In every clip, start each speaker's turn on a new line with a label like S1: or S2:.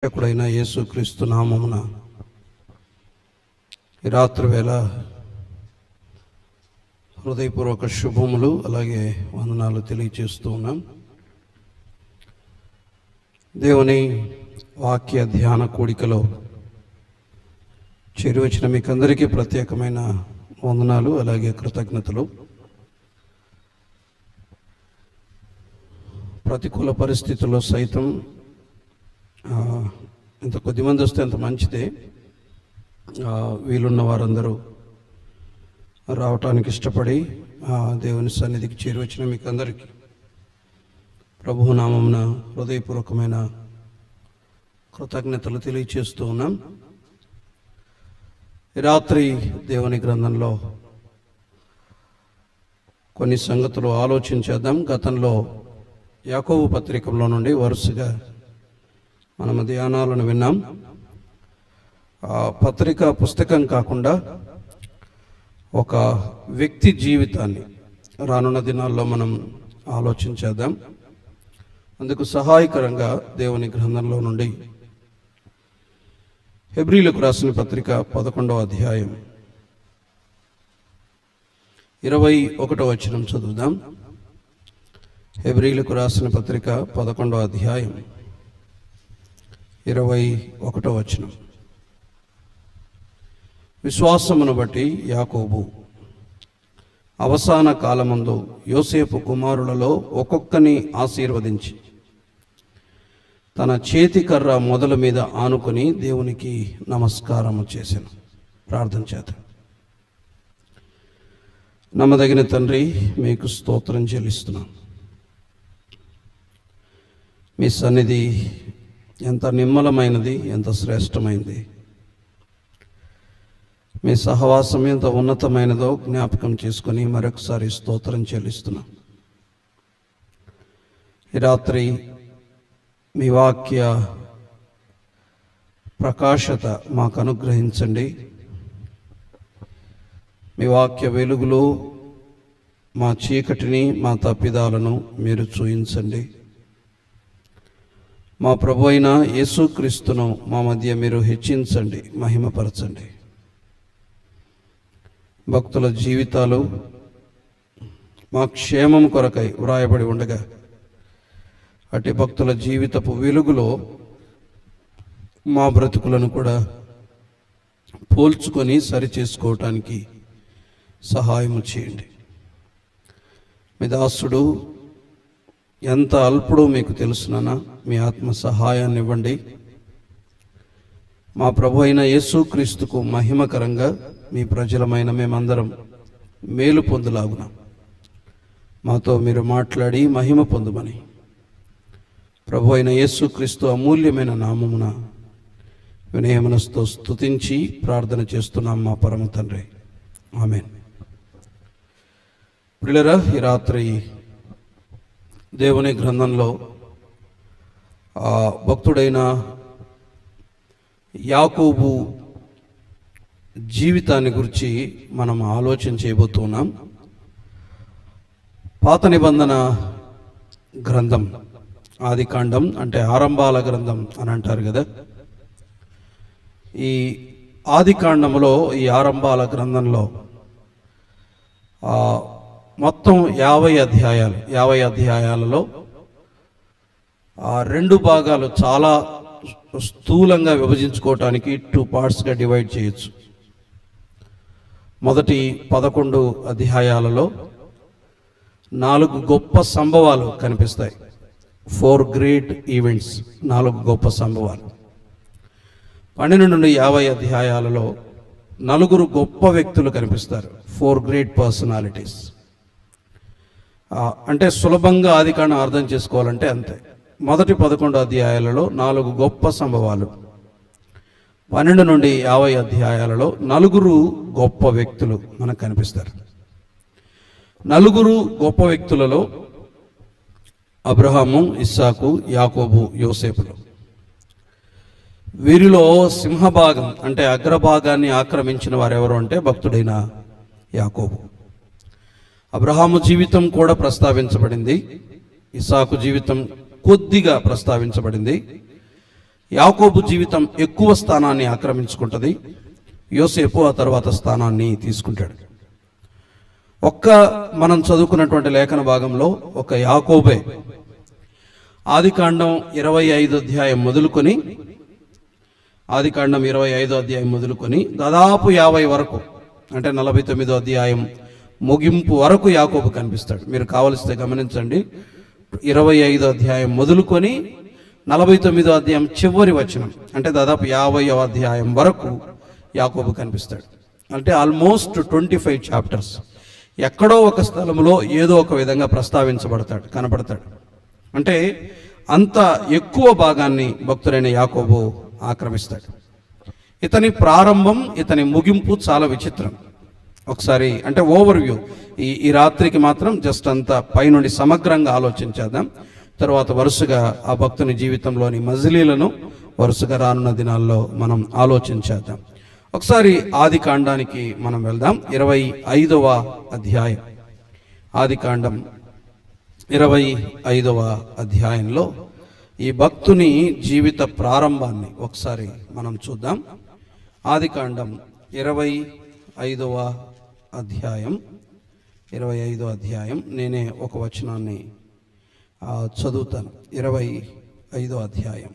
S1: రక్షకుడైన యేసుక్రీస్తు నామమున ఈ రాత్రి వేళ హృదయపూర్వక శుభములు అలాగే వందనాలు తెలియజేస్తూ ఉన్నాం. దేవుని వాక్య ధ్యాన కూడికలో చేరి వచ్చిన మీకందరికీ ప్రత్యేకమైన వందనాలు అలాగే కృతజ్ఞతలు. ప్రతికూల పరిస్థితుల్లో సైతం ఇంత కొద్దిమంది వస్తే అంత మంచిదే. వీలున్న వారందరూ రావటానికి ఇష్టపడి దేవుని సన్నిధికి చేరువచ్చిన మీకు అందరికీ ప్రభువు నామమున హృదయపూర్వకమైన కృతజ్ఞతలు తెలియచేస్తూ ఉన్నాం. ఈ రాత్రి దేవుని గ్రంథంలో కొన్ని సంగతులు ఆలోచించేద్దాం. గతంలో యాకోబు పత్రికలో నుండి వరుసగా మనము ధ్యానాలను విన్నాం. పత్రిక పుస్తకం కాకుండా ఒక వ్యక్తి జీవితాన్ని రానున్న దినాల్లో మనం ఆలోచించేద్దాం. అందుకు సహాయకరంగా దేవుని గ్రంథంలో నుండి హెబ్రీలకు రాసిన పత్రిక 11వ అధ్యాయం 21వ వచనం చదువుదాం. హెబ్రీలకు రాసిన పత్రిక 11వ అధ్యాయం 21వ వచనం. విశ్వాసమును బట్టి యాకోబు అవసాన కాలమందు యోసేపు కుమారులలో ఒక్కొక్కని ఆశీర్వదించి తన చేతి కర్ర మొదల మీద ఆనుకొని దేవునికి నమస్కారము చేశాను. ప్రార్థన చేద్దాం. నమ్మదగిన తండ్రి, మీకు స్తోత్రం చెల్లిస్తున్నాను. మీ సన్నిధి ఎంత నిర్మలమైనది, ఎంత శ్రేష్టమైనది. మీ సహవాసం ఎంత ఉన్నతమైనదో జ్ఞాపకం చేసుకొని మరొకసారి స్తోత్రం చెల్లిస్తున్నాం. ఈ రాత్రి మీ వాక్య ప్రకాశత మాకు అనుగ్రహించండి. మీ వాక్య వెలుగులో మా చీకటిని, మా తప్పిదాలను మీరు చూయించండి. మా ప్రభు అయిన యేసుక్రీస్తును మా మధ్య మీరు హెచ్చించండి, మహిమపరచండి. భక్తుల జీవితాలు మా క్షేమం కొరకై వ్రాయబడి ఉండగా అటు భక్తుల జీవితపు వెలుగులో మా బ్రతుకులను కూడా పోల్చుకొని సరిచేసుకోవటానికి సహాయము చేయండి. మీ దాసుడు ఎంత అల్పుడో మీకు తెలుసునన్నా మీ ఆత్మ సహాయాన్ని ఇవ్వండి. మా ప్రభు అయిన యేసుక్రీస్తుకు మహిమకరంగా మీ ప్రజలమైన మేమందరం మేలు పొందులాగున మాతో మీరు మాట్లాడి మహిమ పొందుమని ప్రభు అయిన యేసుక్రీస్తు అమూల్యమైన నామమున వినయమనస్తో స్తుతించి ప్రార్థన చేస్తున్నాం మా పరమ తండ్రి. ఆమేన్. ప్రియులారా, ఈ రాత్రి దేవుని గ్రంథంలో భక్తుడైన యాకోబు జీవితాన్ని గురించి మనం ఆలోచన చేయబోతున్నాం. పాత నిబంధన గ్రంథం, ఆదికాండం అంటే ఆరంభాల గ్రంథం అని అంటారు కదా. ఈ ఆదికాండంలో, ఈ ఆరంభాల గ్రంథంలో మొత్తం 50 అధ్యాయాలలో 2 భాగాలు చాలా స్థూలంగా విభజించుకోవటానికి 2 పార్ట్స్గా డివైడ్ చేయొచ్చు. మొదటి 11 అధ్యాయాలలో 4 గొప్ప సంభవాలు కనిపిస్తాయి. 4 గ్రేట్ ఈవెంట్స్, 4 గొప్ప సంభవాలు. 12 నుండి 50 అధ్యాయాలలో 4 గొప్ప వ్యక్తులు కనిపిస్తారు. 4 గ్రేట్ పర్సనాలిటీస్. అంటే సులభంగా ఆదికాండం అర్థం చేసుకోవాలంటే అంతే. మొదటి 11 అధ్యాయాలలో 4 గొప్ప సంభవాలు, 12 నుండి 50 అధ్యాయాలలో 4 గొప్ప వ్యక్తులు మనకు కనిపిస్తారు. 4 గొప్ప వ్యక్తులలో అబ్రహాము, ఇస్సాకు, యాకోబు, యోసేపులు. వీరిలో సింహభాగం అంటే అగ్రభాగాన్ని ఆక్రమించిన వారెవరు అంటే భక్తుడైన యాకోబు. అబ్రహాము జీవితం కూడా ప్రస్తావించబడింది. ఇస్సాకు జీవితం కొద్దిగా ప్రస్తావించబడింది. యాకోబు జీవితం ఎక్కువ స్థానాన్ని ఆక్రమించుకుంటుంది, యోసేపు ఆ తర్వాత స్థానాన్ని తీసుకుంటాడు. మనం చదువుకున్నటువంటి లేఖన భాగంలో ఒక యాకోబే ఆదికాండం 25 అధ్యాయం మొదలుకొని దాదాపు 50 వరకు, అంటే 49 అధ్యాయం ముగింపు వరకు యాకోబు కనిపిస్తాడు. మీరు కావలిస్తే గమనించండి. 25 అధ్యాయం మొదలుకొని 49 అధ్యాయం చివరి వచనం, అంటే దాదాపు 50వ అధ్యాయం వరకు యాకోబు కనిపిస్తాడు. అంటే ఆల్మోస్ట్ 25 చాప్టర్స్ ఎక్కడో ఒక స్థలంలో ఏదో ఒక విధంగా కనపడతాడు. అంటే అంత ఎక్కువ భాగాన్ని భక్తుడైన యాకోబు ఆక్రమిస్తాడు. ఇతని ప్రారంభం, ఇతని ముగింపు చాలా విచిత్రం. ఒకసారి అంటే ఓవర్వ్యూ ఈ రాత్రికి మాత్రం జస్ట్ అంత పైనుండి సమగ్రంగా ఆలోచించేద్దాం. తర్వాత వరుసగా ఆ భక్తుని జీవితంలోని మజిలీలను వరుసగా రానున్న దినాల్లో మనం ఆలోచించేద్దాం. ఒకసారి ఆది కాండానికి మనం వెళ్దాం. 25వ అధ్యాయం, ఆదికాండం 25వ అధ్యాయంలో ఈ భక్తుని జీవిత ప్రారంభాన్ని ఒకసారి మనం చూద్దాం. ఆదికాండం 25వ అధ్యాయం నేనే ఒక వచనాన్ని చదువుతాను. 25వ అధ్యాయం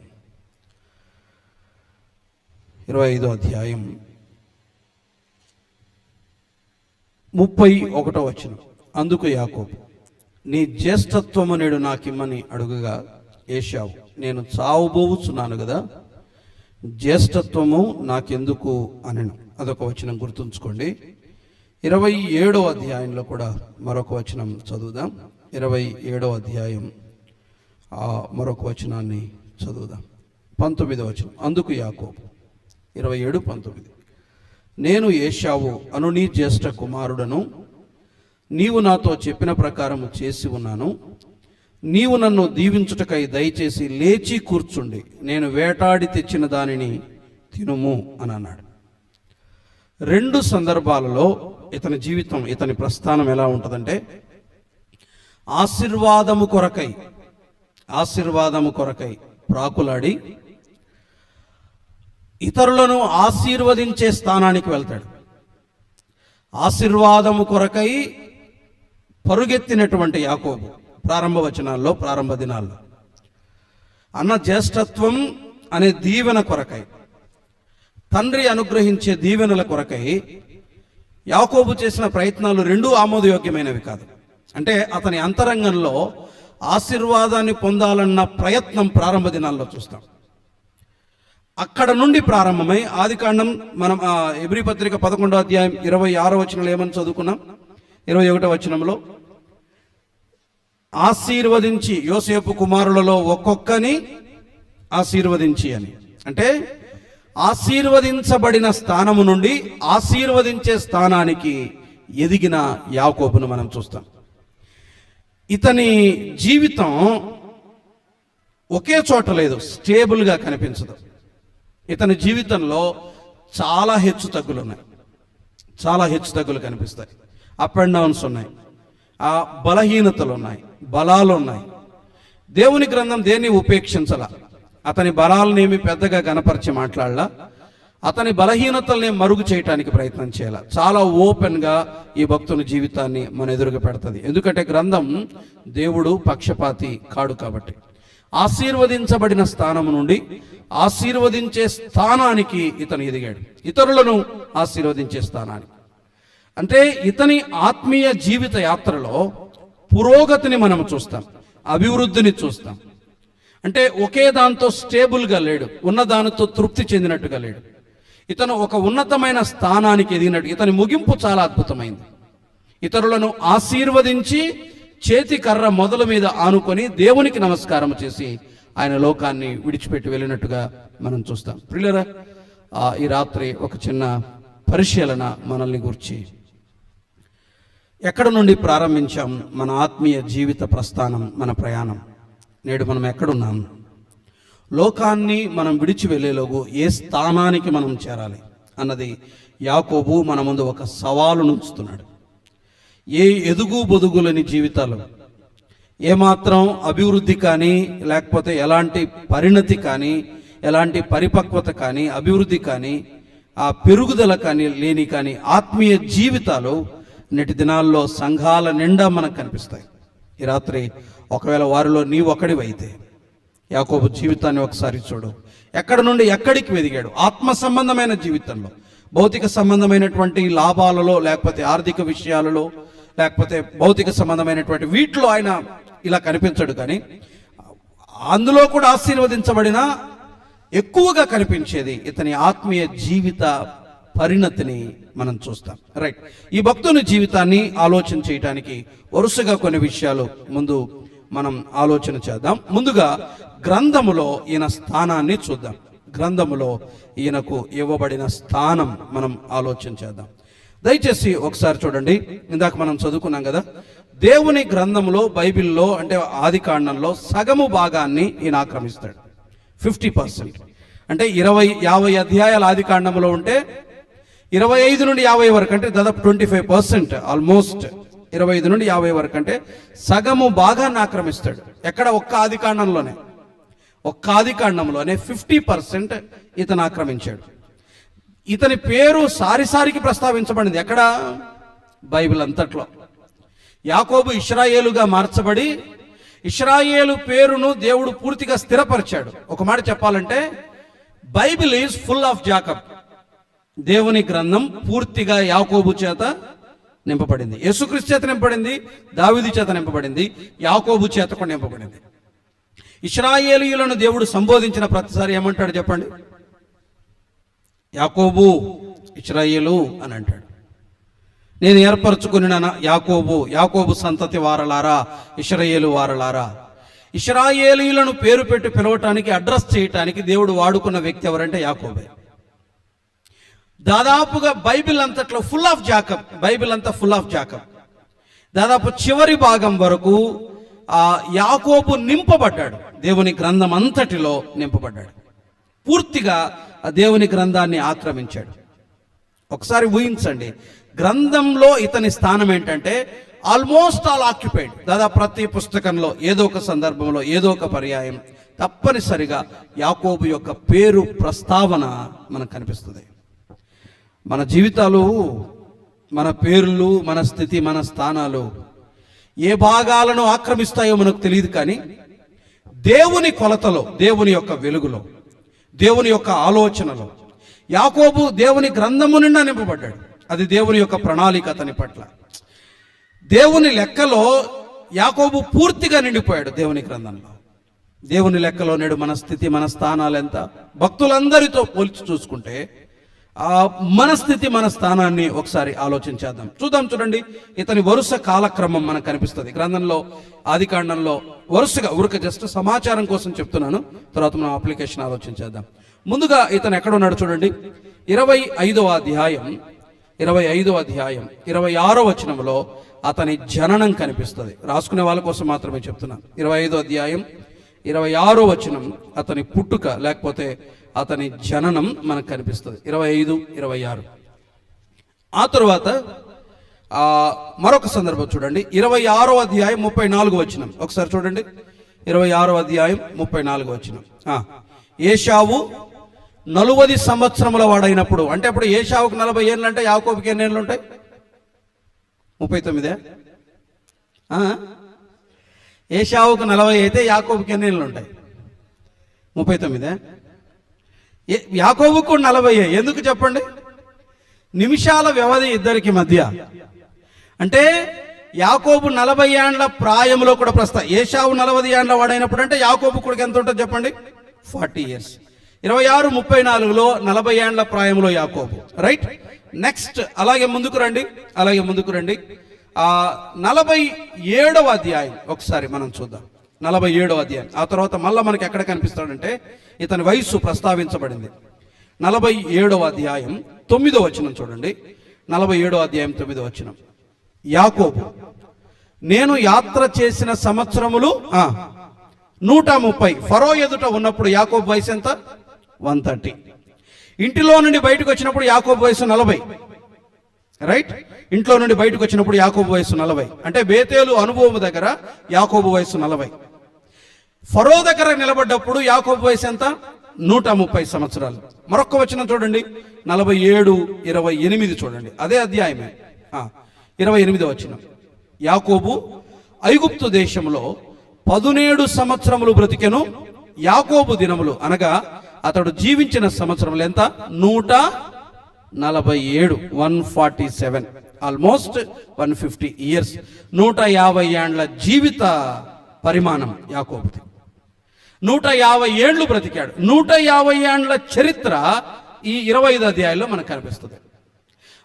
S1: 31వ వచనం. అందుకు యాకోబు, నీ జ్యేష్ఠత్వము నేడు నాకిమ్మని అడుగుగా ఏశావు, నేను చావుబోవుచున్నాను కదా, జ్యేష్ఠత్వము నాకెందుకు అనెను. అదొక వచనం గుర్తుంచుకోండి. 27వ అధ్యాయంలో కూడా మరొక వచనం చదువుదాం. 27వ అధ్యాయం మరొక వచనాన్ని చదువుదాం. 19వ వచనం. అందుకు యాకోబు 27:19, నేను ఏశావు అను నీ జ్యేష్ఠ కుమారుడను, నీవు నాతో చెప్పిన ప్రకారము చేసి ఉన్నాను. నీవు నన్ను దీవించుటకై దయచేసి లేచి కూర్చుండి నేను వేటాడి తెచ్చిన దానిని తినుము అని అన్నాడు. 2 సందర్భాలలో ఇతని జీవితం, ఇతని ప్రస్థానం ఎలా ఉంటుందంటే, ఆశీర్వాదము కొరకై ప్రాకులాడి ఇతరులను ఆశీర్వదించే స్థానానికి వెళ్తాడు. ఆశీర్వాదము కొరకై పరుగెత్తినటువంటి యాకోబు ప్రారంభ దినాల్లో అన్న జ్యేష్ఠత్వం అనే దీవెన కొరకై, తండ్రి అనుగ్రహించే దీవెనల కొరకై యాకోబు చేసిన ప్రయత్నాలు 2 ఆమోదయోగ్యమైనవి కాదు. అంటే అతని అంతరంగంలో ఆశీర్వాదాన్ని పొందాలన్న ప్రయత్నం ప్రారంభ దినాల్లో చూస్తాం. అక్కడ నుండి ప్రారంభమై ఆదికాండం మనం ఎబ్రీ పత్రిక 11వ అధ్యాయం 26వ వచనంలో ఏమని చదువుకున్నాం? 21వ వచనంలో ఆశీర్వదించి యోసేపు కుమారులలో ఒక్కొక్కని ఆశీర్వదించి అని. అంటే ఆశీర్వదించబడిన స్థానము నుండి ఆశీర్వదించే స్థానానికి ఎదిగిన యాకోబును మనం చూస్తాం. ఇతని జీవితం ఒకే చోట లేదు, స్టేబుల్గా కనిపించదు. ఇతని జీవితంలో చాలా హెచ్చుతగ్గులు కనిపిస్తాయి. అప్ అండ్ డౌన్స్ ఉన్నాయి, ఆ బలహీనతలు ఉన్నాయి, బలాలు ఉన్నాయి. దేవుని గ్రంథం దేన్ని ఉపేక్షించాల. అతని బలాలనేమి పెద్దగా గణపరిచి మాట్లాడాల, అతని బలహీనతల్ని మరుగు చేయటానికి ప్రయత్నం చేయాల. చాలా ఓపెన్గా ఈ భక్తుని జీవితాన్ని మన ఎదురుగా పెడుతుంది. ఎందుకంటే గ్రంథం దేవుడు పక్షపాతి కాడు కాబట్టి. ఆశీర్వదించబడిన స్థానం నుండి ఆశీర్వదించే స్థానానికి ఇతను ఎదిగాడు, ఇతరులను ఆశీర్వదించే స్థానానికి. అంటే ఇతని ఆత్మీయ జీవిత యాత్రలో పురోగతిని మనం చూస్తాం, అభివృద్ధిని చూస్తాం. అంటే ఒకే దాంతో స్టేబుల్గా లేడు, ఉన్న దానితో తృప్తి చెందినట్టుగా లేడు. ఇతను ఒక ఉన్నతమైన స్థానానికి ఎదిగినట్టు. ఇతని ముగింపు చాలా అద్భుతమైంది. ఇతరులను ఆశీర్వదించి చేతి కర్ర మొదల మీద ఆనుకొని దేవునికి నమస్కారం చేసి ఆయన లోకాన్ని విడిచిపెట్టి వెళ్ళినట్టుగా మనం చూస్తాం. ప్రియులారా, ఈ రాత్రి ఒక చిన్న పరిశీలన మనల్ని గురించి. ఎక్కడ నుండి ప్రారంభించాం మన ఆత్మీయ జీవిత ప్రస్థానం, మన ప్రయాణం? నేడు మనం ఎక్కడున్నాం? లోకాన్ని మనం విడిచి వెళ్ళేలోగు ఏ స్థానానికి మనం చేరాలి అన్నది యాకోబు మన ముందు ఒక సవాలు ఉంచుతున్నాడు. ఏ ఎదుగు బొదుగులని జీవితాలు, ఏమాత్రం అభివృద్ధి కానీ లేకపోతే ఎలాంటి పరిణతి కానీ ఎలాంటి పరిపక్వత కానీ అభివృద్ధి కానీ ఆ పెరుగుదల కానీ ఆత్మీయ జీవితాలు నేటి దినాల్లో సంఘాల నిండా మనకు కనిపిస్తాయి. ఈ రాత్రి ఒకవేళ వారిలో నీవు ఒకడివైతే యాకోబు జీవితాన్ని ఒకసారి చూడు. ఎక్కడి నుండి ఎక్కడికి ఎదిగాడు? ఆత్మ సంబంధమైన జీవితంలో, భౌతిక సంబంధమైనటువంటి లాభాలలో, లేకపోతే ఆర్థిక విషయాలలో, లేకపోతే భౌతిక సంబంధమైనటువంటి వీటిలో ఆయన ఇలా కనిపించడు. కానీ అందులో కూడా ఆశీర్వదించబడిన ఎక్కువగా కనిపించేది ఇతని ఆత్మీయ జీవిత పరిణతిని మనం చూస్తాం. రైట్, ఈ భక్తుని జీవితాన్ని ఆలోచన చేయడానికి వరుసగా కొన్ని విషయాలు ముందు మనం ఆలోచన చేద్దాం. ముందుగా గ్రంథములో ఈయన స్థానాన్ని చూద్దాం. గ్రంథములో ఈయనకు ఇవ్వబడిన స్థానం మనం ఆలోచన చేద్దాం. దయచేసి ఒకసారి చూడండి. ఇందాక మనం చదువుకున్నాం కదా, దేవుని గ్రంథంలో, బైబిల్లో అంటే ఆది కాండంలో సగము భాగాన్ని ఈయన ఆక్రమిస్తాడు. 50%. అంటే 50 అధ్యాయాల ఆది కాండంలో ఉంటే 25 నుండి 50 వరకు, అంటే దాదాపు 25%, ఆల్మోస్ట్ 25 నుండి 50 వరకు, అంటే సగము భాగాన్ని ఆక్రమిస్తాడు. ఎక్కడ? ఒక్క ఆది కాండంలోనే 50% ఇతను ఆక్రమించాడు. ఇతని పేరు సారిసారికి ప్రస్తావించబడింది. ఎక్కడ? బైబిల్ అంతట్లో. యాకోబు ఇశ్రాయేలుగా మార్చబడి ఇశ్రాయేలు పేరును దేవుడు పూర్తిగా స్థిరపరిచాడు. ఒక మాట చెప్పాలంటే Bible is full of Jacob. దేవుని గ్రంథం పూర్తిగా యాకోబు చేత నింపబడింది. యేసుక్రీస్తు చేత నింపబడింది, దావీదు చేత నింపబడింది, యాకోబు చేత కూడా నింపబడింది. ఇశ్రాయేలీయులను దేవుడు సంబోధించిన ప్రతిసారి ఏమంటాడు చెప్పండి? యాకోబు, ఇశ్రాయేలు అని అంటాడు. నేను ఏర్పరచుకుని యాకోబు సంతతి వారలారా, ఇశ్రాయేలు వారలారా. ఇశ్రాయేలీయులను పేరు పెట్టి పిలవటానికి, అడ్రస్ చేయటానికి దేవుడు వాడుకున్న వ్యక్తి ఎవరంటే యాకోబే. దాదాపుగా బైబిల్ అంతట్లో ఫుల్ ఆఫ్ జాకబ్. బైబిల్ అంతా ఫుల్ ఆఫ్ జాకబ్. దాదాపు చివరి భాగం వరకు యాకోబు నింపబడ్డాడు. దేవుని గ్రంథం అంతటిలో నింపబడ్డాడు. పూర్తిగా ఆ దేవుని గ్రంథాన్ని ఆక్రమించాడు. ఒకసారి ఊహించండి, గ్రంథంలో ఇతని స్థానం ఏంటంటే ఆల్మోస్ట్ ఆల్ ఆక్యుపైడ్. దాదాపు ప్రతి పుస్తకంలో ఏదో ఒక సందర్భంలో, ఏదో ఒక పర్యాయం తప్పనిసరిగా యాకోబు యొక్క పేరు ప్రస్తావన మనకు కనిపిస్తుంది. మన జీవితాలు, మన పేర్లు, మన స్థితి, మన స్థానాలు ఏ భాగాలను ఆక్రమిస్తాయో మనకు తెలియదు. కానీ దేవుని కొలతలో, దేవుని యొక్క వెలుగులో, దేవుని యొక్క ఆలోచనలో యాకోబు దేవుని గ్రంథము నిండా నింపబడ్డాడు. అది దేవుని యొక్క ప్రణాళిక అతని పట్ల. దేవుని లెక్కలో యాకోబు పూర్తిగా నిండిపోయాడు. దేవుని గ్రంథంలో, దేవుని లెక్కలో నేడు మన స్థితి, మన స్థానాలు ఎంత? భక్తులందరితో పోల్చి చూసుకుంటే మన స్థితి, మన స్థానాన్ని ఒకసారి ఆలోచించేద్దాం. చూడండి, ఇతని వరుస కాలక్రమం మనకు కనిపిస్తుంది గ్రంథంలో. ఆది కాండంలో వరుసగా, జస్ట్ సమాచారం కోసం చెప్తున్నాను, తర్వాత మనం అప్లికేషన్ ఆలోచించేద్దాం. ముందుగా ఇతను ఎక్కడ ఉన్నాడు చూడండి. 25వ అధ్యాయం 26వ వచనంలో అతని జననం కనిపిస్తుంది. రాసుకునే వాళ్ళ కోసం మాత్రమే చెప్తున్నాను. 25వ అధ్యాయం 26వ వచనం అతని పుట్టుక, లేకపోతే అతని జననం మనకు కనిపిస్తుంది. 25, 26. ఆ తరువాత మరొక సందర్భం చూడండి. 26వ అధ్యాయం 34వ వచనం ఒకసారి చూడండి. 26వ అధ్యాయం 34వ వచనం. ఏశావు 40 సంవత్సరముల వాడైనప్పుడు, అంటే అప్పుడు ఏశావుకు 40 ఏళ్ళు, అంటే యాకోబుకి ఎన్ని ఏళ్ళు ఉంటాయి? 39. ఏశావుకు 40 అయితే యాకోబుకి ఎన్ని ఏళ్ళు ఉంటాయి? 39. యాకోబుకు 40. ఎందుకు చెప్పండి? నిమిషాల వ్యవధి ఇద్దరికి మధ్య. అంటే యాకోబు 40 ఏండ్ల ప్రాయంలో కూడా ఏశావు 40 ఏండ్ల వాడైనప్పుడు, అంటే యాకోబు కూడా ఎంత ఉంటుంది చెప్పండి? 40 years. 26, 34లో 40 ఏండ్ల ప్రాయంలో యాకోబు. రైట్, నెక్స్ట్ అలాగే ముందుకు రండి. 47వ అధ్యాయం ఒకసారి మనం చూద్దాం. 47వ అధ్యాయం. ఆ తర్వాత మళ్ళీ మనకి ఎక్కడ కనిపిస్తాడంటే ఇతని వయస్సు ప్రస్తావించబడింది. 47వ అధ్యాయం 9వ వచనం చూడండి. 47వ అధ్యాయం 9వ వచనం. యాకోబు, నేను యాత్ర చేసిన సంవత్సరములు 130. ఫరో ఎదుట ఉన్నప్పుడు యాకోబు వయసు ఎంత? 130. ఇంటిలో నుండి బయటకు వచ్చినప్పుడు యాకోబు వయసు 40. రైట్, ఇంట్లో నుండి బయటకు వచ్చినప్పుడు యాకోబు వయసు 40. అంటే బేతేలు అనుభవం దగ్గర యాకోబు వయసు 40. ఫరో దగ్గర నిలబడ్డప్పుడు యాకోబు వయసు ఎంత? 130 సంవత్సరాలు. మరొక్క వచనం చూడండి, 47:28 చూడండి, అదే అధ్యాయమే, 28వ వచనం. యాకోబు ఐగుప్తు దేశంలో 17 సంవత్సరములు బ్రతికెను. యాకోబు దినములు అనగా అతడు జీవించిన సంవత్సరములు ఎంత? 147, 147, ఆల్మోస్ట్ 150 ఇయర్స్. 150 ఏండ్ల జీవిత పరిమాణం యాకోబుది. 150 ఏళ్ళు బ్రతికాడు. 150 ఏండ్ల చరిత్ర ఈ 25 అధ్యాయాల్లో మనకు కనిపిస్తుంది.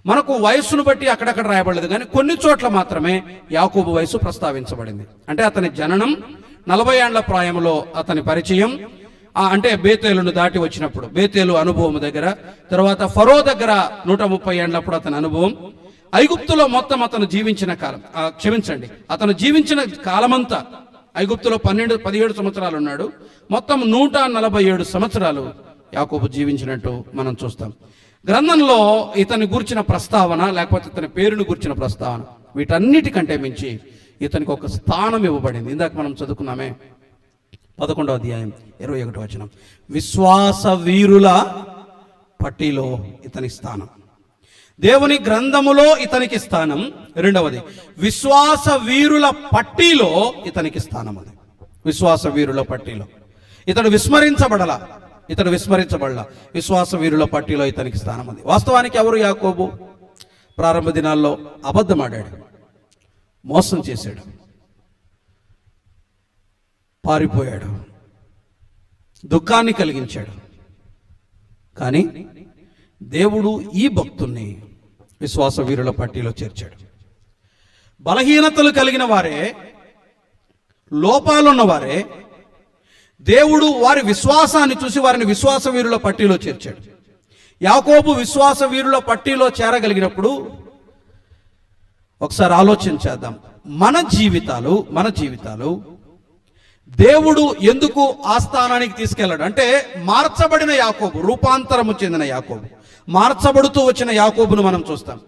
S1: మనకు వయస్సును బట్టి అక్కడక్కడ రాయబడలేదు, కానీ కొన్ని చోట్ల మాత్రమే యాకోబు వయసు ప్రస్తావించబడింది. అంటే అతని జననం, 40 ఏండ్ల ప్రాయంలో అతని పరిచయం, అంటే బేతేలును దాటి వచ్చినప్పుడు బేతేలు అనుభవం దగ్గర, తర్వాత ఫరో దగ్గర 130 ఏండ్లప్పుడు అతని అనుభవం, ఐగుప్తులో మొత్తం అతను జీవించిన కాలం, అతను జీవించిన కాలమంతా ఐగుప్తులో 17 సంవత్సరాలు ఉన్నాడు. మొత్తం 147 సంవత్సరాలు యాకోబు జీవించినట్టు మనం చూస్తాం. గ్రంథంలో ఇతని గూర్చిన ప్రస్తావన, లేకపోతే ఇతని పేరును గూర్చిన ప్రస్తావన, వీటన్నిటికంటే మించి ఇతనికి ఒక స్థానం ఇవ్వబడింది. ఇందాక మనం చదువుకున్నామే 11వ అధ్యాయం 21వ వచనం, విశ్వాస వీరుల పట్టిలో ఇతని స్థానం. దేవుని గ్రంథములో ఇతనికి స్థానం. రెండవది, విశ్వాస వీరుల పట్టిలో ఇతనికి స్థానం ఉంది. విశ్వాస వీరుల పట్టిలో ఇతడు విస్మరించబడలా, విశ్వాస వీరుల పట్టిలో ఇతనికి స్థానం ఉంది. వాస్తవానికి ఎవరు యాకోబు? ప్రారంభ దినాల్లో అబద్ధమాడాడు, మోసం చేశాడు, పారిపోయాడు, దుఃఖాన్ని కలిగించాడు. కానీ దేవుడు ఈ భక్తుణ్ణి విశ్వాస వీరుల పట్టిలో చేర్చాడు. బలహీనతలు కలిగిన వారే, లోపాలున్న వారే, దేవుడు వారి విశ్వాసాన్ని చూసి వారిని విశ్వాస వీరుల పట్టిలో చేర్చాడు. యాకోబు విశ్వాస వీరుల పట్టిలో చేరగలిగినప్పుడు ఒకసారి ఆలోచించేద్దాం. మన జీవితాలు దేవుడు ఎందుకు ఆ స్థానానికి తీసుకెళ్ళాడు అంటే, మార్చబడిన యాకోబు, రూపాంతరము చెందిన యాకోబు, మార్చబడుతూ వచ్చిన యాకోబును మనం చూస్తాం.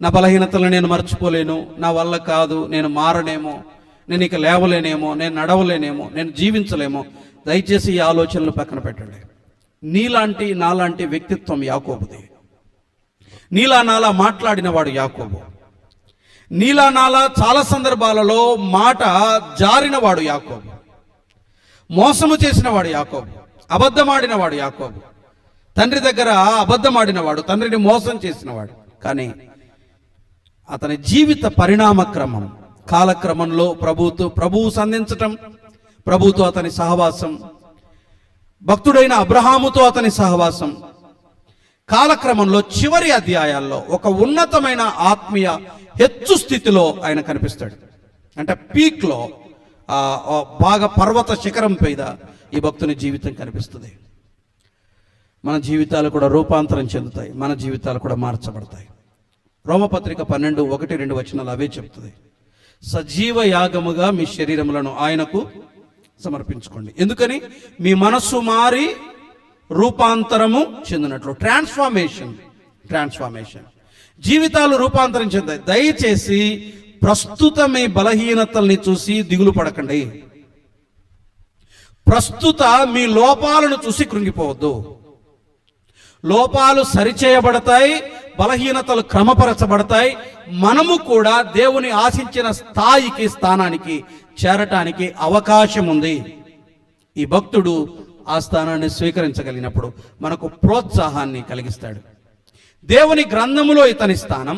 S1: నా బలహీనతలను నేను మర్చిపోలేను, నా వల్ల కాదు, నేను మారనేమో, నేను ఇక లేవలేనేమో, నేను నడవలేనేమో, నేను జీవించలేమో. దయచేసి ఈ ఆలోచనలు పక్కన పెట్టండి. నాలాంటి వ్యక్తిత్వం యాకోబుది. నాలా మాట్లాడినవాడు యాకోబు. నాలా చాలా సందర్భాలలో మాట జారినవాడు యాకోబు. మోసము చేసినవాడు యాకోబు. అబద్ధమాడినవాడు యాకోబు. తండ్రి దగ్గర అబద్ధమాడినవాడు, తండ్రిని మోసం చేసినవాడు. కానీ అతని జీవిత పరిణామ క్రమం, కాలక్రమంలో ప్రభువు సంధించటం, ప్రభువుతో అతని సహవాసం, భక్తుడైన అబ్రహాముతో అతని సహవాసం, కాలక్రమంలో చివరి అధ్యాయాల్లో ఒక ఉన్నతమైన ఆత్మీయ హెచ్చు స్థితిలో ఆయన కనిపిస్తాడు. అంటే పీక్లో, బాగా పర్వత శిఖరం పైన ఈ భక్తుని జీవితం కనిపిస్తుంది. మన జీవితాలు కూడా రూపాంతరం చెందుతాయి, మన జీవితాలు కూడా మార్చబడతాయి. రోమపత్రిక 12:1-2 వచనాలు అవే చెప్తుంది. సజీవ యాగముగా మీ శరీరములను ఆయనకు సమర్పించుకోండి. ఎందుకని? మీ మనస్సు మారి రూపాంతరము చెందినట్లు. ట్రాన్స్ఫార్మేషన్. జీవితాలు రూపాంతరం చెందాయి. దయచేసి ప్రస్తుత మీ బలహీనతల్ని చూసి దిగులు పడకండి. ప్రస్తుత మీ లోపాలను చూసి కృంగిపోవద్దు. లోపాలు సరిచేయబడతాయి, బలహీనతలు క్రమపరచబడతాయి. మనము కూడా దేవుని ఆశించిన స్థానానికి చేరటానికి అవకాశం ఉంది. ఈ భక్తుడు ఆ స్థానాన్ని స్వీకరించగలిగినప్పుడు మనకు ప్రోత్సాహాన్ని కలిగిస్తాడు. దేవుని గ్రంథములో ఇతని స్థానం,